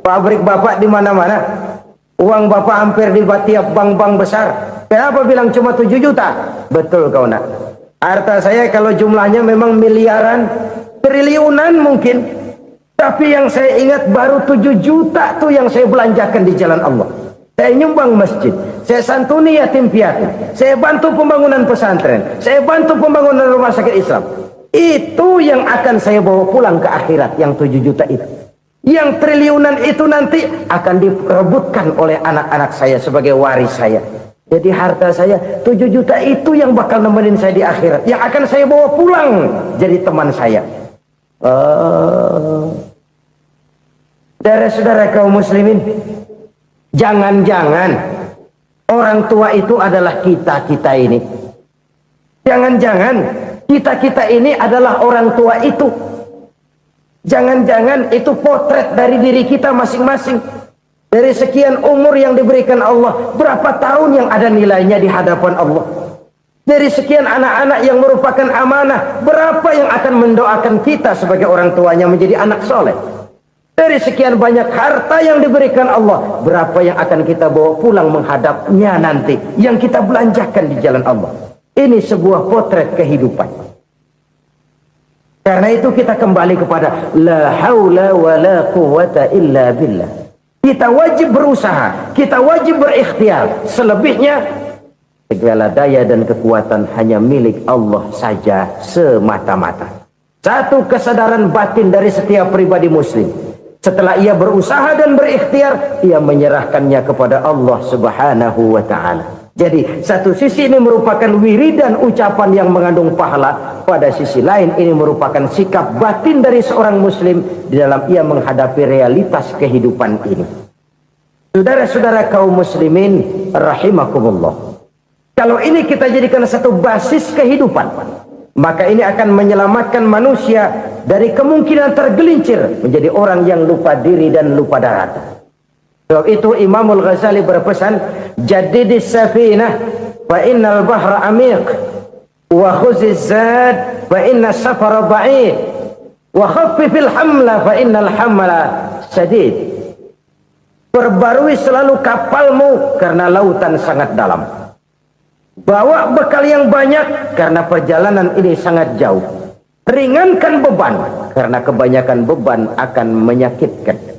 Pabrik Bapak di mana-mana. Uang Bapak hampir di tiap bank-bank besar. Kenapa bilang cuma 7 juta? Betul kau nak. Harta saya kalau jumlahnya memang miliaran, triliunan mungkin. Tapi yang saya ingat baru 7 juta tuh yang saya belanjakan di jalan Allah. Saya nyumbang masjid, saya santuni yatim piatu, saya bantu pembangunan pesantren, saya bantu pembangunan rumah sakit Islam. Itu yang akan saya bawa pulang ke akhirat, yang 7 juta itu. Yang triliunan itu nanti akan diperebutkan oleh anak-anak saya sebagai waris saya. Jadi harta saya 7 juta itu yang bakal nemenin saya di akhirat, yang akan saya bawa pulang jadi teman saya. Saudara-saudara kaum muslimin, jangan-jangan orang tua itu adalah kita-kita ini. Jangan-jangan kita-kita ini adalah orang tua itu. Jangan-jangan itu potret dari diri kita masing-masing. Dari sekian umur yang diberikan Allah, berapa tahun yang ada nilainya di hadapan Allah? Dari sekian anak-anak yang merupakan amanah, berapa yang akan mendoakan kita sebagai orang tuanya menjadi anak soleh? Dari sekian banyak harta yang diberikan Allah, berapa yang akan kita bawa pulang menghadapnya nanti, yang kita belanjakan di jalan Allah? Ini sebuah potret kehidupan. Karena itu kita kembali kepada la haula wa la quwwata illa billah. Kita wajib berusaha, kita wajib berikhtiar. Selebihnya segala daya dan kekuatan hanya milik Allah saja semata-mata. Satu kesadaran batin dari setiap pribadi muslim. Setelah ia berusaha dan berikhtiar, ia menyerahkannya kepada Allah Subhanahu wa ta'ala. Jadi satu sisi ini merupakan wiridan ucapan yang mengandung pahala, pada sisi lain ini merupakan sikap batin dari seorang muslim di dalam ia menghadapi realitas kehidupan ini. Saudara-saudara kaum muslimin rahimakumullah, kalau ini kita jadikan satu basis kehidupan, maka ini akan menyelamatkan manusia dari kemungkinan tergelincir menjadi orang yang lupa diri dan lupa darat. Sebab itu Imamul Ghazali berpesan, jadidis safinah fa innal bahra amiq wa khuziz zad fa inna safara ba'id wa khaffifil hamla fa innal hamla sadid. Perbarui selalu kapalmu karena lautan sangat dalam. Bawa bekal yang banyak karena perjalanan ini sangat jauh. Ringankan beban karena kebanyakan beban akan menyakitkan.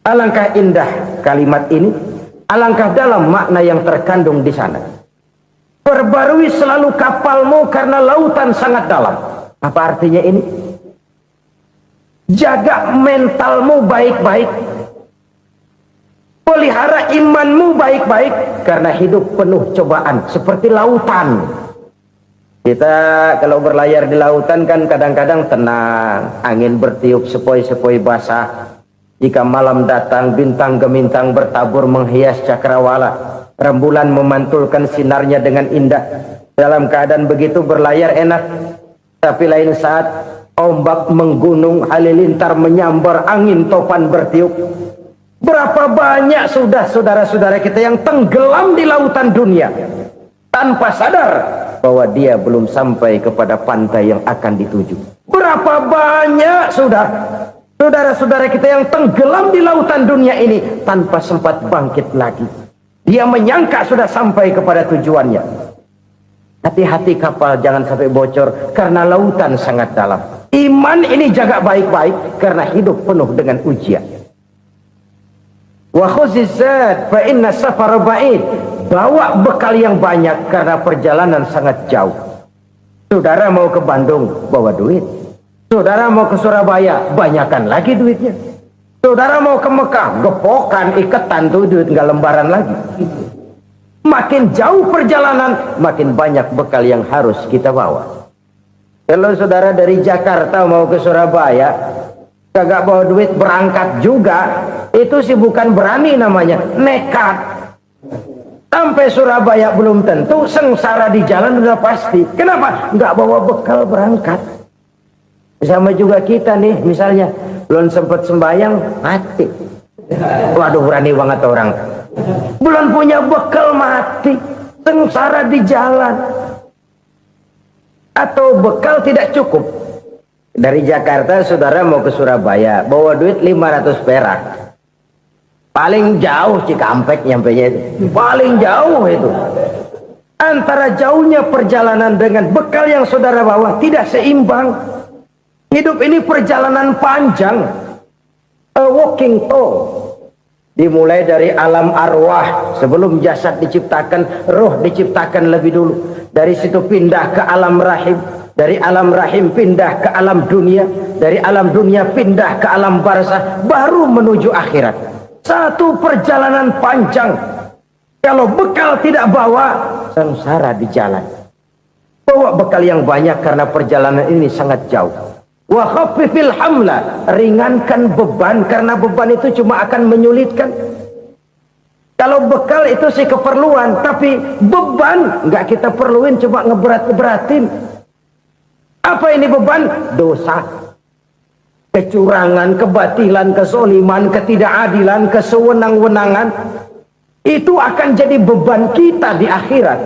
Alangkah indah kalimat ini, alangkah dalam makna yang terkandung di sana. Perbarui selalu kapalmu karena lautan sangat dalam. Apa artinya ini? Jaga mentalmu baik-baik. Pelihara imanmu baik-baik karena hidup penuh cobaan seperti lautan. Kita kalau berlayar di lautan kan kadang-kadang tenang, angin bertiup sepoi-sepoi basah. Jika malam datang, bintang gemintang bertabur menghias cakrawala. Rembulan memantulkan sinarnya dengan indah. Dalam keadaan begitu berlayar enak. Tapi lain saat ombak menggunung, halilintar menyambar, angin topan bertiup. Berapa banyak sudah saudara-saudara kita yang tenggelam di lautan dunia tanpa sadar bahwa dia belum sampai kepada pantai yang akan dituju. Berapa banyak sudah saudara-saudara kita yang tenggelam di lautan dunia ini tanpa sempat bangkit lagi. Dia menyangka sudah sampai kepada tujuannya. Hati-hati kapal jangan sampai bocor karena lautan sangat dalam. Iman ini jaga baik-baik karena hidup penuh dengan ujian. Wa khuzizat fa inna safar ba'id. Bawa bekal yang banyak karena perjalanan sangat jauh. Saudara mau ke Bandung, bawa duit. Saudara mau ke Surabaya, banyakan lagi duitnya. Saudara mau ke Mekah, gepokan, iketan tuh duit nggak lembaran lagi. Makin jauh perjalanan, makin banyak bekal yang harus kita bawa. Kalau saudara dari Jakarta mau ke Surabaya, kagak bawa duit berangkat juga, itu sih bukan berani namanya, nekat. Sampai Surabaya belum tentu, sengsara di jalan udah pasti. Kenapa? Nggak bawa bekal berangkat. Sama juga kita nih, misalnya belum sempat sembahyang, mati. Waduh, berani banget orang. Belum punya bekal, mati. Sengsara di jalan. Atau bekal tidak cukup. Dari Jakarta saudara mau ke Surabaya, bawa duit 500 perak. Paling jauh Cikampek nyampenya itu. Paling jauh itu. Antara jauhnya perjalanan dengan bekal yang saudara bawa tidak seimbang. Hidup ini perjalanan panjang. A walking tour. Dimulai dari alam arwah. Sebelum jasad diciptakan, roh diciptakan lebih dulu. Dari situ pindah ke alam rahim. Dari alam rahim pindah ke alam dunia. Dari alam dunia pindah ke alam barzah. Baru menuju akhirat. Satu perjalanan panjang. Kalau bekal tidak bawa, sengsara di jalan. Bawa bekal yang banyak karena perjalanan ini sangat jauh. Wa khaffifil hamla, ringankan beban karena beban itu cuma akan menyulitkan. Kalau bekal itu sih keperluan, tapi beban nggak kita perluin, cuma ngeberat-ngeberatin. Apa ini beban? Dosa. Kecurangan, kebatilan, kezoliman, ketidakadilan, kesewenang-wenangan. Itu akan jadi beban kita di akhirat.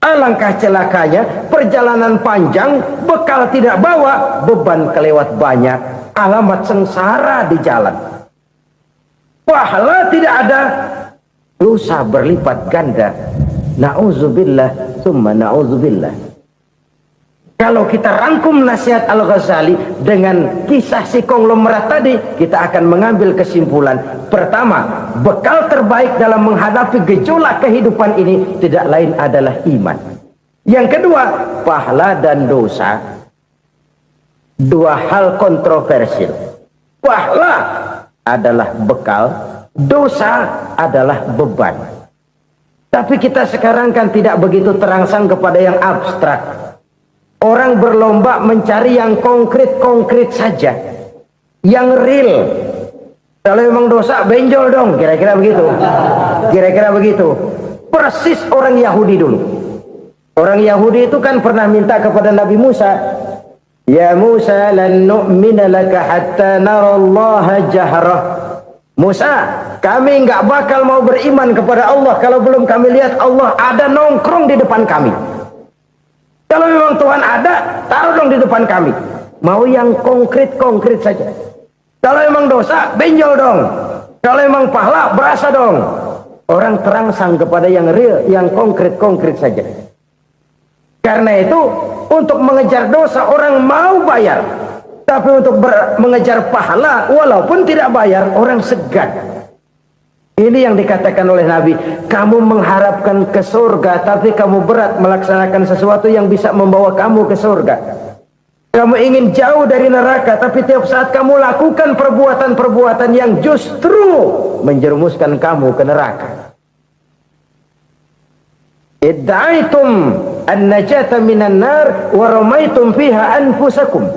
Alangkah celakanya, perjalanan panjang, bekal tidak bawa, beban kelewat banyak, alamat sengsara di jalan. Pahala tidak ada, dosa berlipat ganda. Na'udzubillah, summa na'udzubillah. Kalau kita rangkum nasihat Al-Ghazali dengan kisah si konglomerat tadi, kita akan mengambil kesimpulan. Pertama, bekal terbaik dalam menghadapi gejolak kehidupan ini tidak lain adalah iman. Yang kedua, pahala dan dosa. Dua hal kontroversial. Pahala adalah bekal, dosa adalah beban. Tapi kita sekarang kan tidak begitu terangsang kepada yang abstrak. Orang berlomba mencari yang konkret-konkret saja. Yang real. Kalau memang dosa, benjol dong. Kira-kira begitu. Kira-kira begitu. Persis orang Yahudi dulu. Orang Yahudi itu kan pernah minta kepada Nabi Musa. Ya Musa, lan nu'mina laka hatta narallaha jahrah. Musa, kami nggak bakal mau beriman kepada Allah kalau belum kami lihat Allah ada nongkrong di depan kami. Kalau memang Tuhan ada, taruh dong di depan kami. Mau yang konkret-konkret saja. Kalau memang dosa, benjol dong. Kalau memang pahala, berasa dong. Orang terangsang kepada yang real, yang konkret-konkret saja. Karena itu, untuk mengejar dosa, orang mau bayar. Tapi untuk mengejar pahala, walaupun tidak bayar, orang segan. Ini yang dikatakan oleh Nabi, kamu mengharapkan ke surga, tapi kamu berat melaksanakan sesuatu yang bisa membawa kamu ke surga. Kamu ingin jauh dari neraka, tapi tiap saat kamu lakukan perbuatan-perbuatan yang justru menjerumuskan kamu ke neraka. Idda'aitum an-najata minan nar wa ramaitum fiha anfusakum.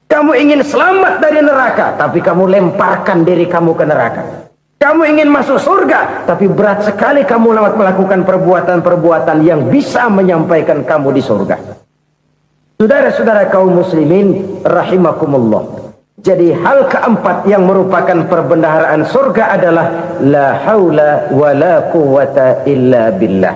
Kamu ingin selamat dari neraka, tapi kamu lemparkan diri kamu ke neraka. Kamu ingin masuk surga, tapi berat sekali kamu melakukan perbuatan-perbuatan yang bisa menyampaikan kamu di surga. Saudara-saudara kaum muslimin rahimakumullah. Jadi hal keempat yang merupakan perbendaharaan surga adalah la haula wa la quwata illa billah.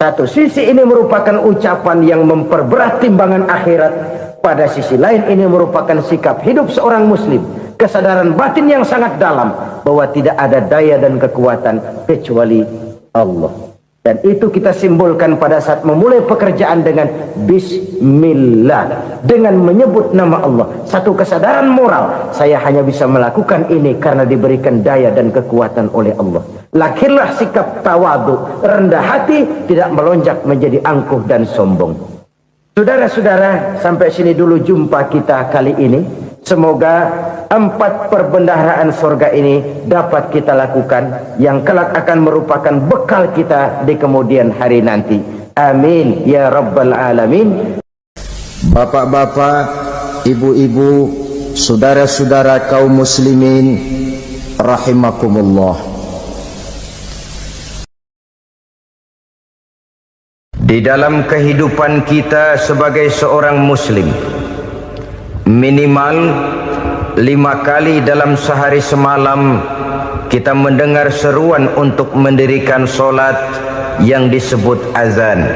Satu sisi ini merupakan ucapan yang memperberat timbangan akhirat. Pada sisi lain ini merupakan sikap hidup seorang muslim. Kesadaran batin yang sangat dalam bahwa tidak ada daya dan kekuatan kecuali Allah. Dan itu kita simbolkan pada saat memulai pekerjaan dengan Bismillah, dengan menyebut nama Allah. Satu kesadaran moral, saya hanya bisa melakukan ini karena diberikan daya dan kekuatan oleh Allah. Lahirlah sikap tawadu, rendah hati, tidak melonjak menjadi angkuh dan sombong. Saudara-saudara, sampai sini dulu jumpa kita kali ini. Semoga 4 perbendaharaan surga ini dapat kita lakukan, yang kelak akan merupakan bekal kita di kemudian hari nanti. Amin ya rabbal alamin. Bapak-bapak, ibu-ibu, saudara-saudara kaum muslimin rahimakumullah. Di dalam kehidupan kita sebagai seorang muslim, minimal 5 kali dalam sehari semalam kita mendengar seruan untuk mendirikan solat yang disebut azan.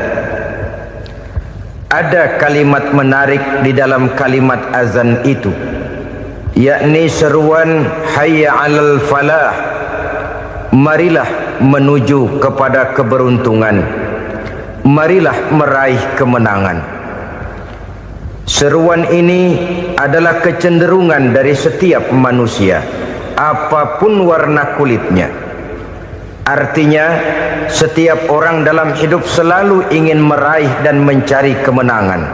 Ada kalimat menarik di dalam kalimat azan itu, yakni seruan hayya 'alal falah, marilah menuju kepada keberuntungan, marilah meraih kemenangan. Seruan ini adalah kecenderungan dari setiap manusia, apapun warna kulitnya. Artinya, setiap orang dalam hidup selalu ingin meraih dan mencari kemenangan.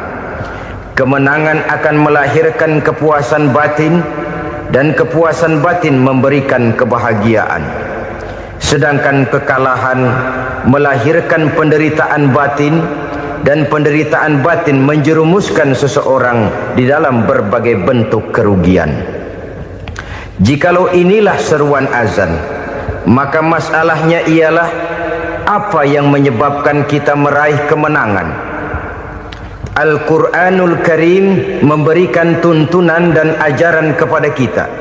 Kemenangan akan melahirkan kepuasan batin, dan kepuasan batin memberikan kebahagiaan. Sedangkan kekalahan melahirkan penderitaan batin, dan penderitaan batin menjerumuskan seseorang di dalam berbagai bentuk kerugian. Jikalau inilah seruan azan, maka masalahnya ialah apa yang menyebabkan kita meraih kemenangan. Al-Quranul Karim memberikan tuntunan dan ajaran kepada kita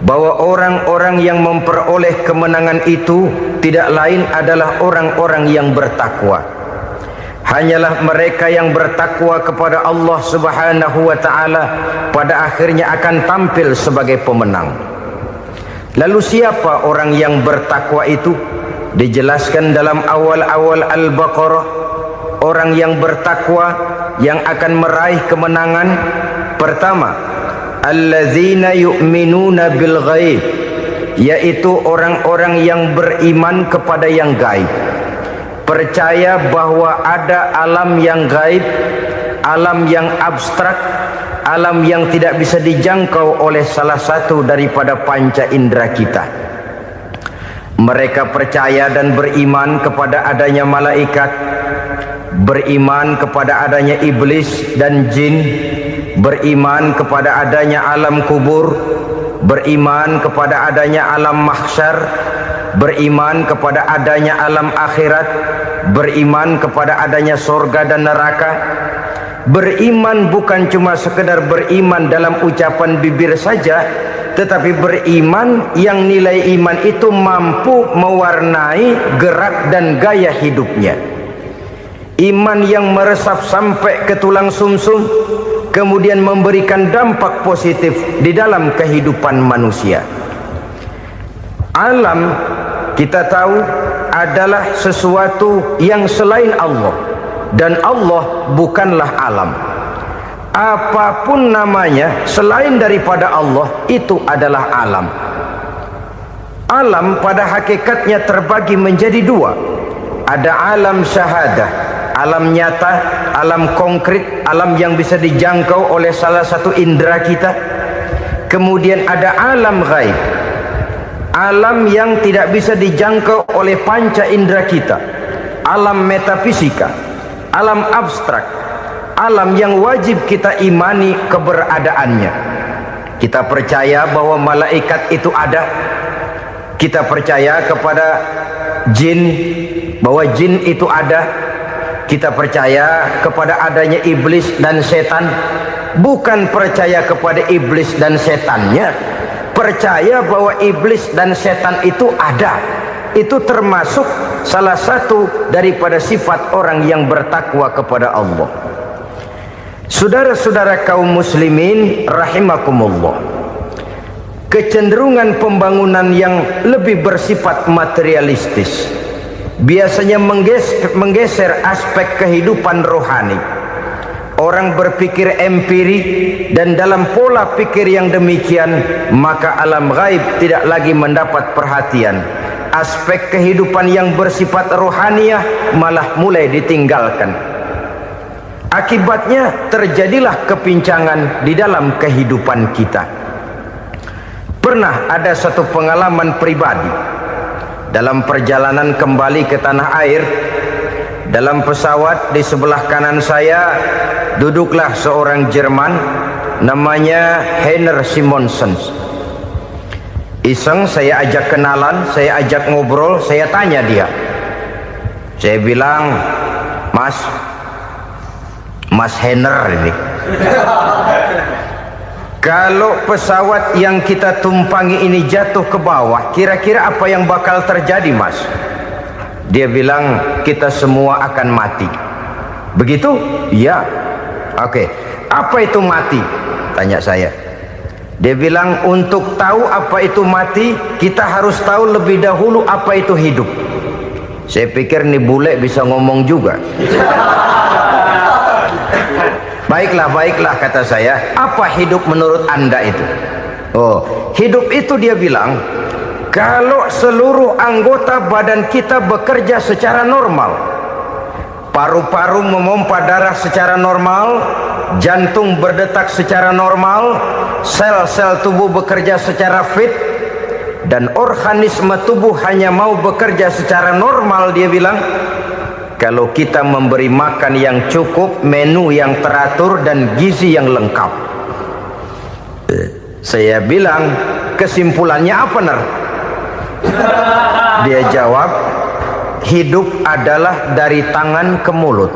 bahwa orang-orang yang memperoleh kemenangan itu tidak lain adalah orang-orang yang bertakwa. Hanyalah mereka yang bertakwa kepada Allah Subhanahu wa ta'ala pada akhirnya akan tampil sebagai pemenang. Lalu siapa orang yang bertakwa itu? Dijelaskan dalam awal-awal Al-Baqarah, orang yang bertakwa yang akan meraih kemenangan. Pertama, allazina yu'minuna bil ghaib, yaitu orang-orang yang beriman kepada yang gaib. Percaya bahwa ada alam yang gaib, alam yang abstrak, alam yang tidak bisa dijangkau oleh salah satu daripada panca indera kita. Mereka percaya dan beriman kepada adanya malaikat, beriman kepada adanya iblis dan jin, beriman kepada adanya alam kubur, beriman kepada adanya alam mahsyar, beriman kepada adanya alam akhirat, beriman kepada adanya surga dan neraka. Beriman bukan cuma sekedar beriman dalam ucapan bibir saja, tetapi beriman yang nilai iman itu mampu mewarnai gerak dan gaya hidupnya. Iman yang meresap sampai ke tulang sumsum, kemudian memberikan dampak positif di dalam kehidupan manusia. Alam, kita tahu, adalah sesuatu yang selain Allah, dan Allah bukanlah alam. Apapun namanya selain daripada Allah, itu adalah alam. Alam pada hakikatnya terbagi menjadi 2. Ada alam syahadah, alam nyata, alam konkret, alam yang bisa dijangkau oleh salah satu indera kita. Kemudian ada alam ghaib, alam yang tidak bisa dijangkau oleh panca indera kita, alam metafisika, alam abstrak, alam yang wajib kita imani keberadaannya. Kita percaya bahwa malaikat itu ada, kita percaya kepada jin, bahwa jin itu ada, kita percaya kepada adanya iblis dan setan, bukan percaya kepada iblis dan setannya, percaya bahwa iblis dan setan itu ada. Itu termasuk salah satu daripada sifat orang yang bertakwa kepada Allah. Saudara-saudara kaum muslimin rahimakumullah, kecenderungan pembangunan yang lebih bersifat materialistis biasanya menggeser aspek kehidupan rohani. Orang berpikir empiri, dan dalam pola pikir yang demikian maka alam gaib tidak lagi mendapat perhatian. Aspek kehidupan yang bersifat rohaniah malah mulai ditinggalkan. Akibatnya terjadilah kepincangan di dalam kehidupan kita. Pernah ada satu pengalaman pribadi. Dalam perjalanan kembali ke tanah air, dalam pesawat di sebelah kanan saya duduklah seorang Jerman namanya Heiner Simonsen. Iseng saya ajak kenalan, saya ajak ngobrol, saya tanya dia. Saya bilang, Mas Heiner ini, kalau pesawat yang kita tumpangi ini jatuh ke bawah, kira-kira apa yang bakal terjadi, Mas? Dia bilang, kita semua akan mati. Begitu? Iya. Oke. Apa itu mati? Tanya saya. Dia bilang, untuk tahu apa itu mati, kita harus tahu lebih dahulu apa itu hidup. Saya pikir nih bule bisa ngomong juga. Baiklah kata saya. Apa hidup menurut Anda itu? Oh, hidup itu dia bilang, kalau seluruh anggota badan kita bekerja secara normal, paru-paru memompa darah secara normal, jantung berdetak secara normal, sel-sel tubuh bekerja secara fit, dan organisme tubuh hanya mau bekerja secara normal, dia bilang, kalau kita memberi makan yang cukup, menu yang teratur, dan gizi yang lengkap. Saya bilang, kesimpulannya apa, Ner? Dia jawab, hidup adalah dari tangan ke mulut.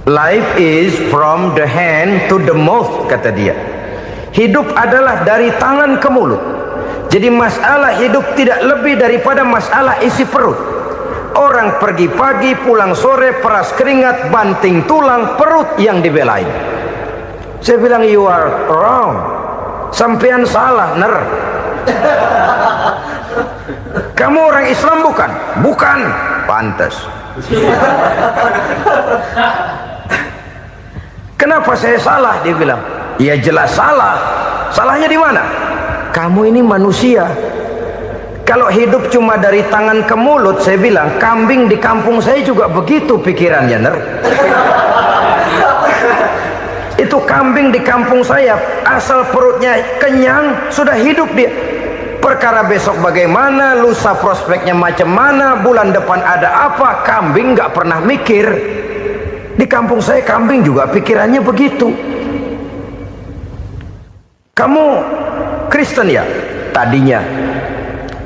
Life is from the hand to the mouth, kata dia. Hidup adalah dari tangan ke mulut. Jadi masalah hidup tidak lebih daripada masalah isi perut. Orang pergi pagi, pulang sore, peras keringat, banting tulang, perut yang dibelain. Saya bilang, you are wrong. Sampean salah, Ner. Kamu orang Islam bukan? Bukan. Pantas. Kenapa saya salah? Dia bilang, ya jelas salah. Salahnya di mana? Kamu ini manusia. Kalau hidup cuma dari tangan ke mulut, saya bilang, kambing di kampung saya juga begitu pikirannya, Ner. Itu kambing di kampung saya, asal perutnya kenyang, sudah hidup dia. Perkara besok bagaimana, lusa prospeknya macam mana, bulan depan ada apa, kambing nggak pernah mikir. Di kampung saya kambing juga pikirannya begitu. Kamu Kristen ya? Tadinya.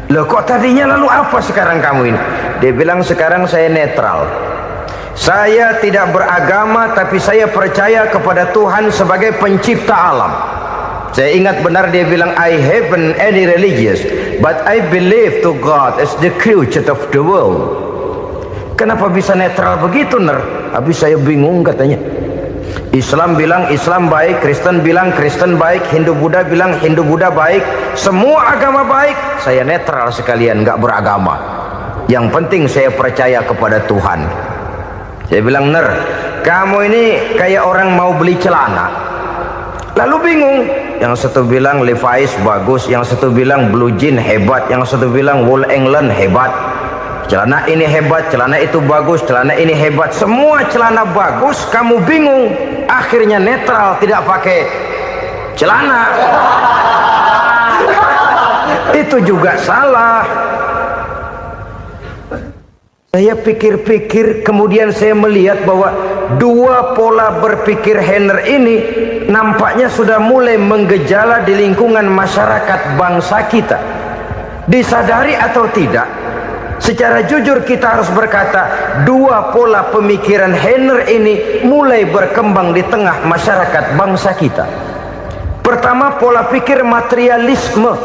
Loh kok tadinya, lalu apa sekarang kamu ini? Dia bilang, sekarang saya netral. Saya tidak beragama, tapi saya percaya kepada Tuhan sebagai pencipta alam. Saya ingat benar dia bilang, I haven't any religious, but I believe to God as the creator of the world. Kenapa bisa netral begitu, Ner? Habis saya bingung katanya. Islam bilang Islam baik, Kristen bilang Kristen baik, Hindu Buddha bilang Hindu Buddha baik, semua agama baik. Saya netral sekalian, nggak beragama. Yang penting saya percaya kepada Tuhan. Saya bilang, Ner, kamu ini kayak orang mau beli celana, lalu bingung. Yang satu bilang Levi's bagus, yang satu bilang Blue Jean hebat, yang satu bilang Wool England hebat. Celana ini hebat, celana itu bagus, celana ini hebat, semua celana bagus, kamu bingung. Akhirnya netral, tidak pakai celana. Itu juga salah. Saya pikir-pikir, kemudian saya melihat bahwa dua pola berpikir Heiner ini nampaknya sudah mulai menggejala di lingkungan masyarakat bangsa kita. Disadari atau tidak, Secara jujur kita harus berkata, dua pola pemikiran Henner ini mulai berkembang di tengah masyarakat bangsa kita. Pertama, pola pikir materialisme.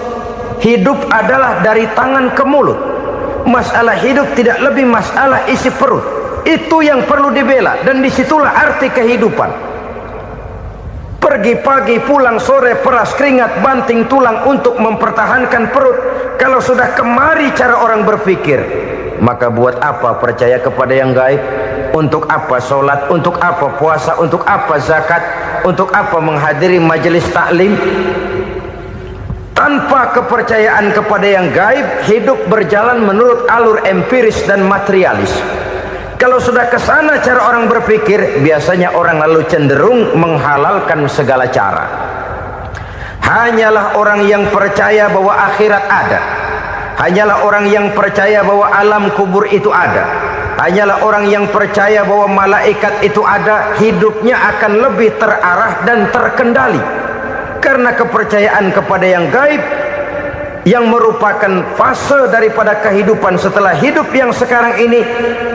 Hidup adalah dari tangan ke mulut. Masalah hidup tidak lebih masalah isi perut. Itu yang perlu dibela, dan disitulah arti kehidupan. Pergi pagi, pulang sore, peras keringat, banting tulang untuk mempertahankan perut. Kalau sudah kemari cara orang berpikir, maka buat apa percaya kepada yang gaib? Untuk apa sholat? Untuk apa puasa? Untuk apa zakat? Untuk apa menghadiri majelis taklim? Tanpa kepercayaan kepada yang gaib, hidup berjalan menurut alur empiris dan materialis. Kalau sudah ke sana cara orang berpikir, biasanya orang lalu cenderung menghalalkan segala cara. Hanyalah orang yang percaya bahwa akhirat ada, hanyalah orang yang percaya bahwa alam kubur itu ada, hanyalah orang yang percaya bahwa malaikat itu ada, hidupnya akan lebih terarah dan terkendali. Karena kepercayaan kepada yang gaib, yang merupakan fase daripada kehidupan setelah hidup yang sekarang ini,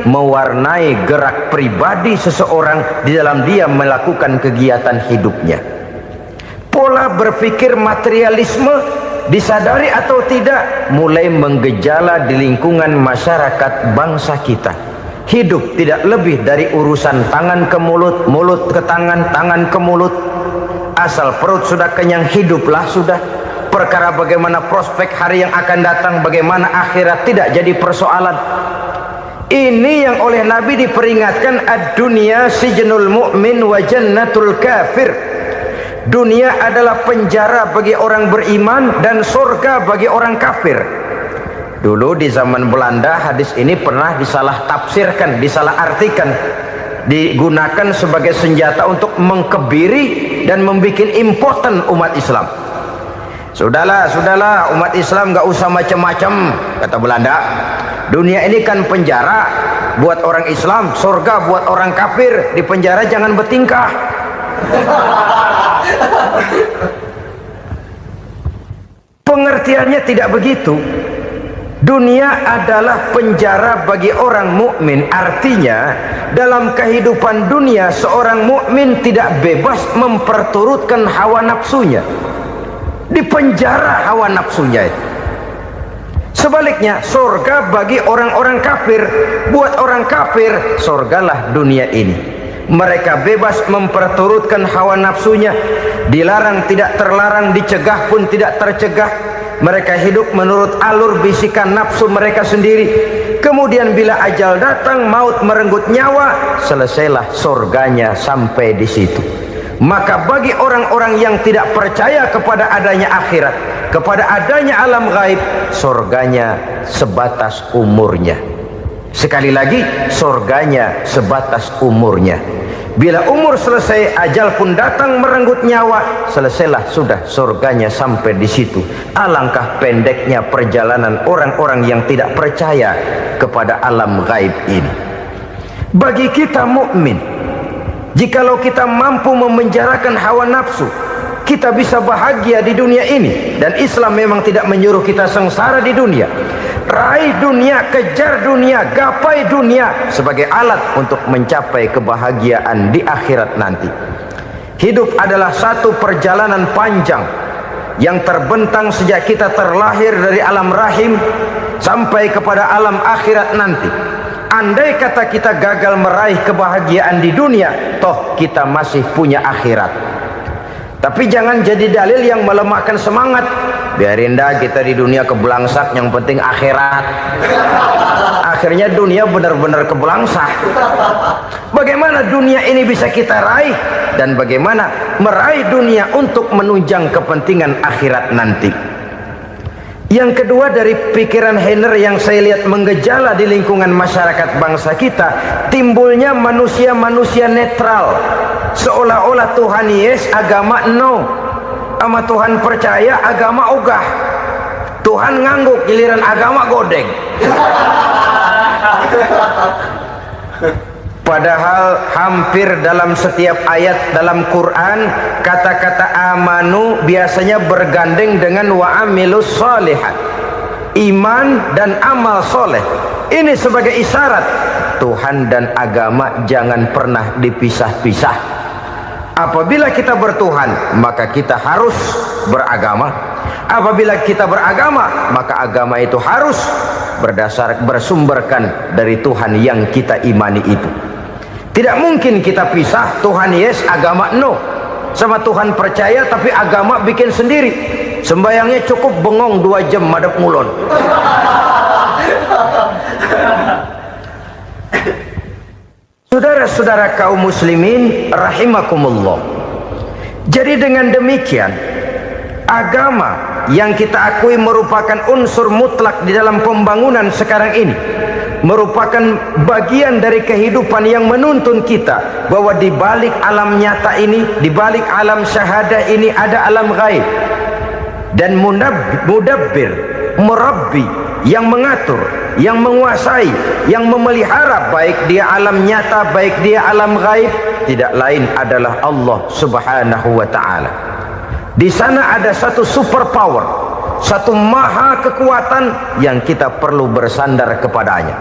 mewarnai gerak pribadi seseorang di dalam dia melakukan kegiatan hidupnya. Pola berpikir materialisme, disadari atau tidak, mulai menggejala di lingkungan masyarakat bangsa kita. Hidup tidak lebih dari urusan tangan ke mulut, mulut ke tangan, tangan ke mulut. Asal perut sudah kenyang, hiduplah sudah. Perkara bagaimana prospek hari yang akan datang, bagaimana akhirat, tidak jadi persoalan. Ini yang oleh Nabi diperingatkan, ad-dunya sijnul mu'min wa jannatul kafir. Dunia adalah penjara bagi orang beriman dan surga bagi orang kafir. Dulu di zaman Belanda hadis ini pernah disalah tafsirkan, disalah artikan, digunakan sebagai senjata untuk mengkebiri dan membuat impoten umat Islam. Sudahlah umat Islam gak usah macam-macam, kata Belanda. Dunia ini kan penjara buat orang Islam, surga buat orang kafir. Di penjara jangan bertingkah. Pengertiannya tidak begitu. Dunia adalah penjara bagi orang mukmin. Artinya dalam kehidupan dunia seorang mukmin tidak bebas memperturutkan hawa nafsunya. Di penjara hawa nafsunya itu. Sebaliknya surga bagi orang-orang kafir. Buat orang kafir, surgalah dunia ini. Mereka bebas memperturutkan hawa nafsunya, dilarang tidak terlarang, dicegah pun tidak tercegah. Mereka hidup menurut alur bisikan nafsu mereka sendiri. Kemudian bila ajal datang, maut merenggut nyawa, selesailah surganya sampai di situ. Maka bagi orang-orang yang tidak percaya kepada adanya akhirat, kepada adanya alam gaib, surganya sebatas umurnya. Sekali lagi, surganya sebatas umurnya. Bila umur selesai, ajal pun datang merenggut nyawa, selesailah sudah surganya sampai di situ. Alangkah pendeknya perjalanan orang-orang yang tidak percaya kepada alam gaib ini. Bagi kita mukmin, jikalau kita mampu memenjarakan hawa nafsu, kita bisa bahagia di dunia ini. Dan Islam memang tidak menyuruh kita sengsara di dunia. Raih dunia, kejar dunia, gapai dunia sebagai alat untuk mencapai kebahagiaan di akhirat nanti. Hidup adalah satu perjalanan panjang yang terbentang sejak kita terlahir dari alam rahim sampai kepada alam akhirat nanti. Andai kata kita gagal meraih kebahagiaan di dunia, toh kita masih punya akhirat. Tapi jangan jadi dalil yang melemahkan semangat. Biarin dah kita di dunia kebelangsak, yang penting akhirat. Akhirnya dunia benar-benar kebelangsak. Bagaimana dunia ini bisa kita raih, dan bagaimana meraih dunia untuk menunjang kepentingan akhirat nanti. Yang kedua dari pikiran Henner yang saya lihat menggejala di lingkungan masyarakat bangsa kita, timbulnya manusia-manusia netral. Seolah-olah Tuhan yes, agama no. Sama Tuhan percaya, agama ogah. Tuhan ngangguk, giliran agama godeng. Padahal hampir dalam setiap ayat dalam Quran, kata-kata amanu biasanya bergandeng dengan wa amilus shalihat. iman dan amal soleh. Ini sebagai isyarat Tuhan dan agama jangan pernah dipisah-pisah. Apabila kita bertuhan, maka kita harus beragama. Apabila kita beragama, maka agama itu harus bersumberkan dari Tuhan yang kita imani itu. Tidak mungkin kita pisah, Tuhan yes, agama no. Sama Tuhan percaya tapi agama bikin sendiri. Sembayangnya cukup bengong 2 jam madep ngulon. Saudara-saudara kaum muslimin rahimakumullah. Jadi dengan demikian, agama yang kita akui merupakan unsur mutlak di dalam pembangunan sekarang ini, merupakan bagian dari kehidupan yang menuntun kita bahwa di balik alam nyata ini, di balik alam syahadah ini ada alam gaib. Dan mudabbir, murabbi, yang mengatur, yang menguasai, yang memelihara baik dia alam nyata, baik dia alam gaib, tidak lain adalah Allah Subhanahu wa ta'ala. Di sana ada satu super power, satu maha kekuatan yang kita perlu bersandar kepadanya.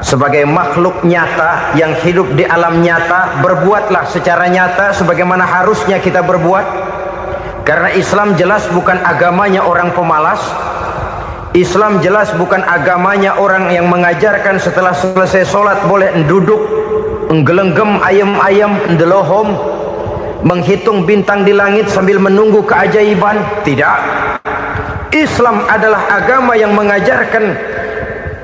Sebagai makhluk nyata yang hidup di alam nyata, berbuatlah secara nyata sebagaimana harusnya kita berbuat. Karena Islam jelas bukan agamanya orang pemalas. Islam jelas bukan agamanya orang yang mengajarkan setelah selesai sholat boleh duduk, nggelenggem ayam-ayam, ndelohom, menghitung bintang di langit sambil menunggu keajaiban. Tidak. Islam adalah agama yang mengajarkan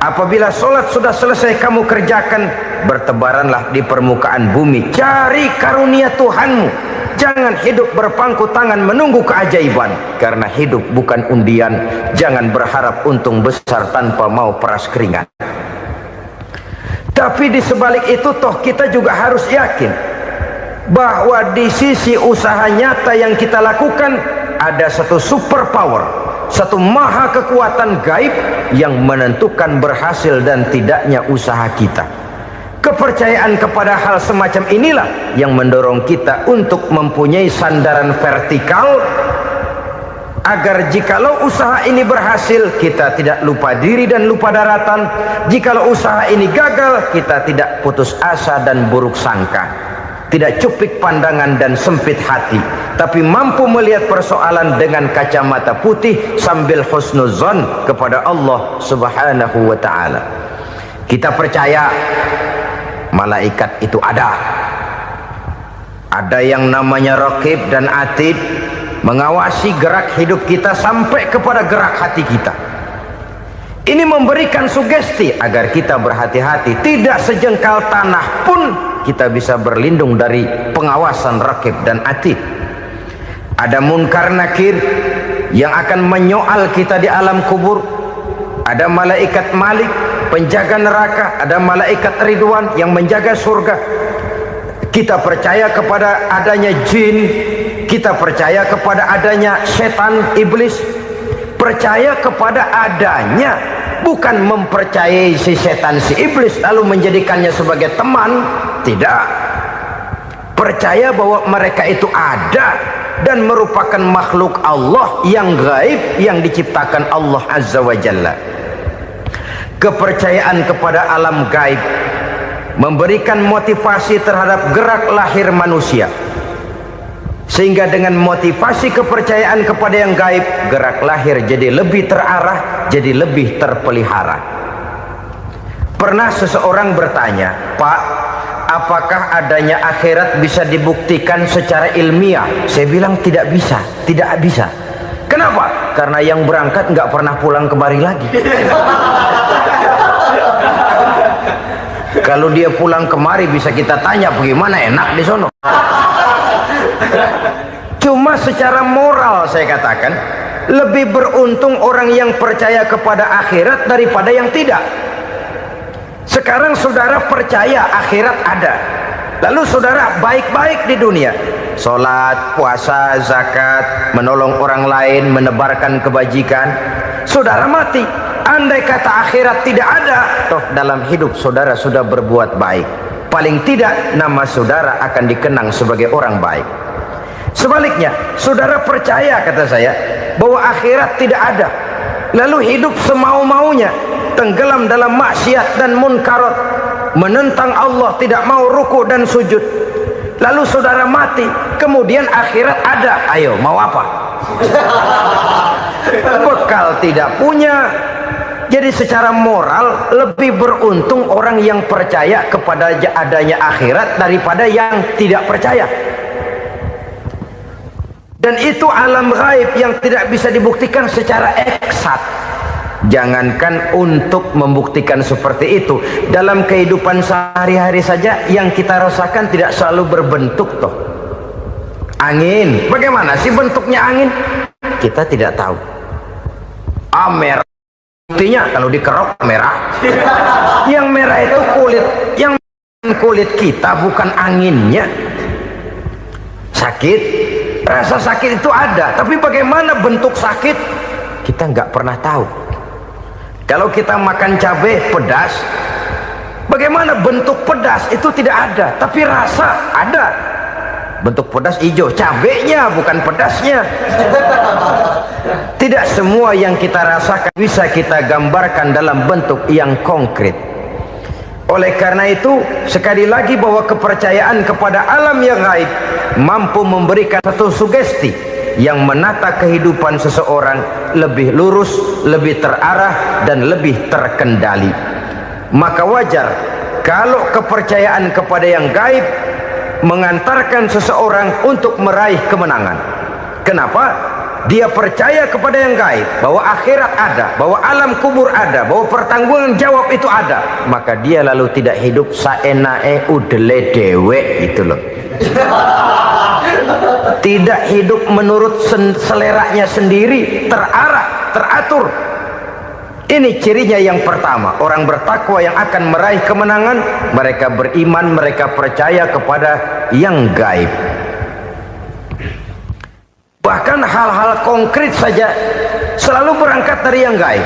apabila sholat sudah selesai kamu kerjakan, bertebaranlah di permukaan bumi, cari karunia Tuhanmu. Jangan hidup berpangku tangan menunggu keajaiban. Karena hidup bukan undian. Jangan berharap untung besar tanpa mau peras keringat. Tapi di sebalik itu toh kita juga harus yakin bahwa di sisi usaha nyata yang kita lakukan ada satu super power, satu maha kekuatan gaib yang menentukan berhasil dan tidaknya usaha kita. Kepercayaan kepada hal semacam inilah yang mendorong kita untuk mempunyai sandaran vertikal, agar jikalau usaha ini berhasil, kita tidak lupa diri dan lupa daratan. Jikalau usaha ini gagal, kita tidak putus asa dan buruk sangka, tidak cupik pandangan dan sempit hati, tapi mampu melihat persoalan dengan kacamata putih sambil husnuzon kepada Allah Subhanahu wa ta'ala. Kita percaya malaikat itu ada yang namanya raqib dan atid, mengawasi gerak hidup kita sampai kepada gerak hati kita. Ini memberikan sugesti agar kita berhati-hati, tidak sejengkal tanah pun kita bisa berlindung dari pengawasan raqib dan atid. Ada munkar nakir yang akan menyoal kita di alam kubur. Ada malaikat Malik, penjaga neraka. Ada malaikat Ridwan yang menjaga surga. Kita percaya kepada adanya jin, kita percaya kepada adanya setan, iblis. Percaya kepada adanya, bukan mempercayai si setan, si iblis lalu menjadikannya sebagai teman. Tidak. Percaya bahwa mereka itu ada dan merupakan makhluk Allah yang gaib yang diciptakan Allah Azza wa Jalla. Kepercayaan kepada alam gaib memberikan motivasi terhadap gerak lahir manusia, sehingga dengan motivasi kepercayaan kepada yang gaib, gerak lahir jadi lebih terarah, jadi lebih terpelihara. Pernah seseorang bertanya, "Pak, apakah adanya akhirat bisa dibuktikan secara ilmiah?" Saya bilang tidak bisa, tidak bisa. Kenapa? Karena yang berangkat nggak pernah pulang kemari lagi. Kalau dia pulang kemari bisa kita tanya bagaimana enak di sono. Cuma secara moral saya katakan, lebih beruntung orang yang percaya kepada akhirat daripada yang tidak. Sekarang saudara percaya akhirat ada, lalu saudara baik-baik di dunia, sholat, puasa, zakat, menolong orang lain, menebarkan kebajikan. Saudara mati. Andai kata akhirat tidak ada, toh dalam hidup saudara sudah berbuat baik, paling tidak nama saudara akan dikenang sebagai orang baik. Sebaliknya, saudara percaya, kata saya, bahwa akhirat tidak ada, lalu hidup semau-maunya, tenggelam dalam maksiat dan munkarat, menentang Allah, tidak mau ruku dan sujud, lalu saudara mati, kemudian akhirat ada, ayo mau apa? Bekal tidak punya. Jadi secara moral lebih beruntung orang yang percaya kepada adanya akhirat daripada yang tidak percaya. Dan itu alam gaib yang tidak bisa dibuktikan secara eksat. Jangankan untuk membuktikan seperti itu, dalam kehidupan sehari-hari saja yang kita rasakan tidak selalu berbentuk toh. Angin, bagaimana sih bentuknya angin? Kita tidak tahu. Merah, buktinya kalau dikerok merah. Yang merah itu kulit, yang kulit kita bukan anginnya. Sakit, rasa sakit itu ada, tapi bagaimana bentuk sakit kita nggak pernah tahu. Kalau kita makan cabai pedas, bagaimana bentuk pedas itu tidak ada, tapi rasa ada. Bentuk pedas hijau, cabenya bukan pedasnya. Tidak semua yang kita rasakan bisa kita gambarkan dalam bentuk yang konkret. Oleh karena itu, sekali lagi bahwa kepercayaan kepada alam yang gaib mampu memberikan satu sugesti yang menata kehidupan seseorang lebih lurus, lebih terarah, dan lebih terkendali. Maka wajar kalau kepercayaan kepada yang gaib mengantarkan seseorang untuk meraih kemenangan. Kenapa? Dia percaya kepada yang gaib, bahwa akhirat ada, bahwa alam kubur ada, bahwa pertanggungan jawab itu ada. Maka dia lalu tidak hidup saenae udele dewe, itu loh. Tidak hidup menurut seleranya sendiri, terarah, teratur. Ini cirinya yang pertama, orang bertakwa yang akan meraih kemenangan, mereka beriman, mereka percaya kepada yang gaib. Bahkan hal-hal konkret saja selalu berangkat dari yang gaib.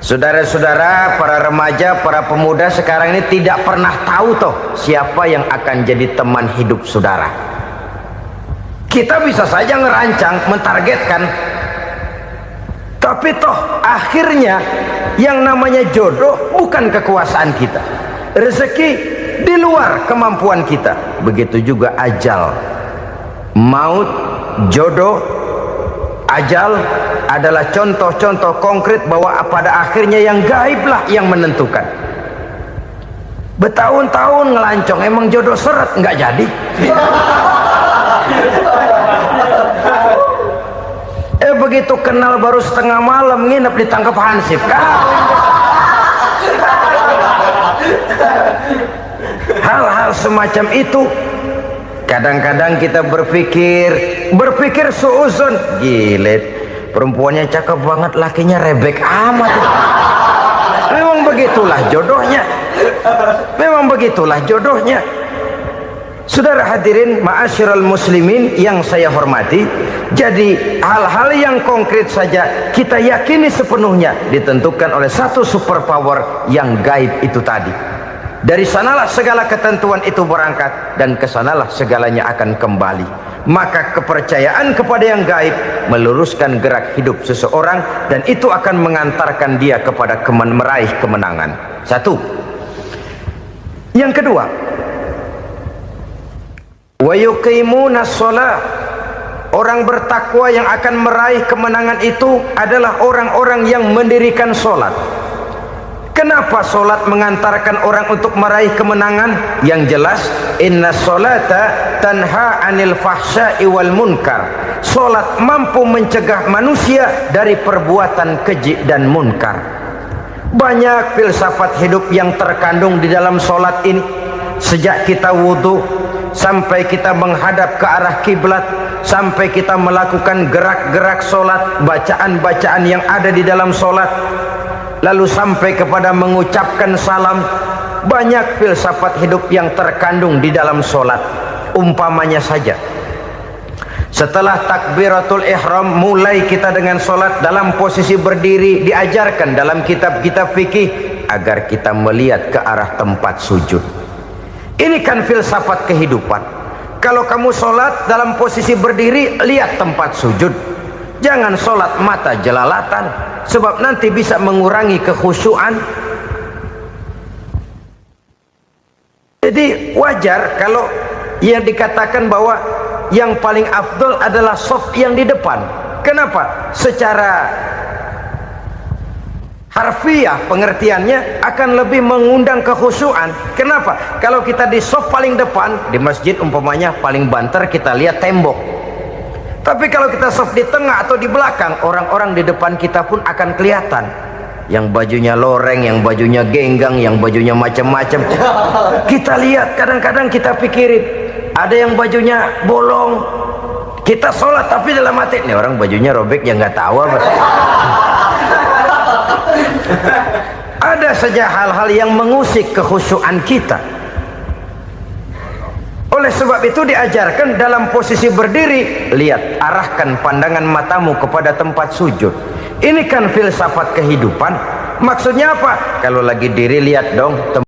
Saudara-saudara, para remaja, para pemuda sekarang ini tidak pernah tahu toh siapa yang akan jadi teman hidup saudara. Kita bisa saja ngerancang, mentargetkan, tapi toh akhirnya yang namanya jodoh bukan kekuasaan kita. Rezeki di luar kemampuan kita. Begitu juga ajal, maut, jodoh, ajal adalah contoh-contoh konkret bahwa pada akhirnya yang gaiblah yang menentukan. Bertahun-tahun ngelancong, emang jodoh seret nggak jadi. Begitu kenal baru setengah malam nginep ditangkap hansip kan. Hal-hal semacam itu kadang-kadang kita berpikir suuzon, gilet, perempuannya cakep banget, lakinya rebek amat. Memang begitulah jodohnya. Memang begitulah jodohnya. Saudara hadirin ma'asyiral muslimin yang saya hormati, jadi hal-hal yang konkret saja kita yakini sepenuhnya ditentukan oleh satu superpower yang gaib itu tadi. Dari sanalah segala ketentuan itu berangkat dan kesanalah segalanya akan kembali. Maka kepercayaan kepada yang gaib meluruskan gerak hidup seseorang dan itu akan mengantarkan dia kepada meraih kemenangan. Satu. Yang kedua, wa yuqimuna shalah. Orang bertakwa yang akan meraih kemenangan itu adalah orang-orang yang mendirikan sholat. Kenapa sholat mengantarkan orang untuk meraih kemenangan? Yang jelas, inna sholata tanha anil fahsya'i wal munkar. Sholat mampu mencegah manusia dari perbuatan keji dan munkar. Banyak filsafat hidup yang terkandung di dalam sholat ini. Sejak kita wudhu sampai kita menghadap ke arah kiblat, sampai kita melakukan gerak-gerak sholat, bacaan-bacaan yang ada di dalam sholat, lalu sampai kepada mengucapkan salam. Banyak filsafat hidup yang terkandung di dalam sholat. Umpamanya saja, setelah takbiratul ihram mulai kita dengan sholat dalam posisi berdiri, diajarkan dalam kitab-kitab fikih agar kita melihat ke arah tempat sujud. Ini kan filsafat kehidupan. Kalau kamu sholat dalam posisi berdiri, lihat tempat sujud. Jangan sholat mata jelalatan, sebab nanti bisa mengurangi kekhusyuan. Jadi wajar kalau yang dikatakan bahwa yang paling afdol adalah shaf yang di depan. Kenapa? Secara harfiah pengertiannya akan lebih mengundang kekhusyuan. Kenapa? Kalau kita di shaf paling depan di masjid umpamanya paling banter kita lihat tembok. Tapi kalau kita shaf di tengah atau di belakang, orang-orang di depan kita pun akan kelihatan. Yang bajunya loreng, yang bajunya genggang, yang bajunya macam-macam. Kita lihat, kadang-kadang kita pikirin, ada yang bajunya bolong. Kita sholat tapi dalam hati, nih orang bajunya robek yang nggak tahu apa. Ada saja hal-hal yang mengusik kekhusyuan kita. Oleh sebab itu diajarkan dalam posisi berdiri, lihat, arahkan pandangan matamu kepada tempat sujud. Ini kan filsafat kehidupan. Maksudnya apa? Kalau lagi diri lihat dong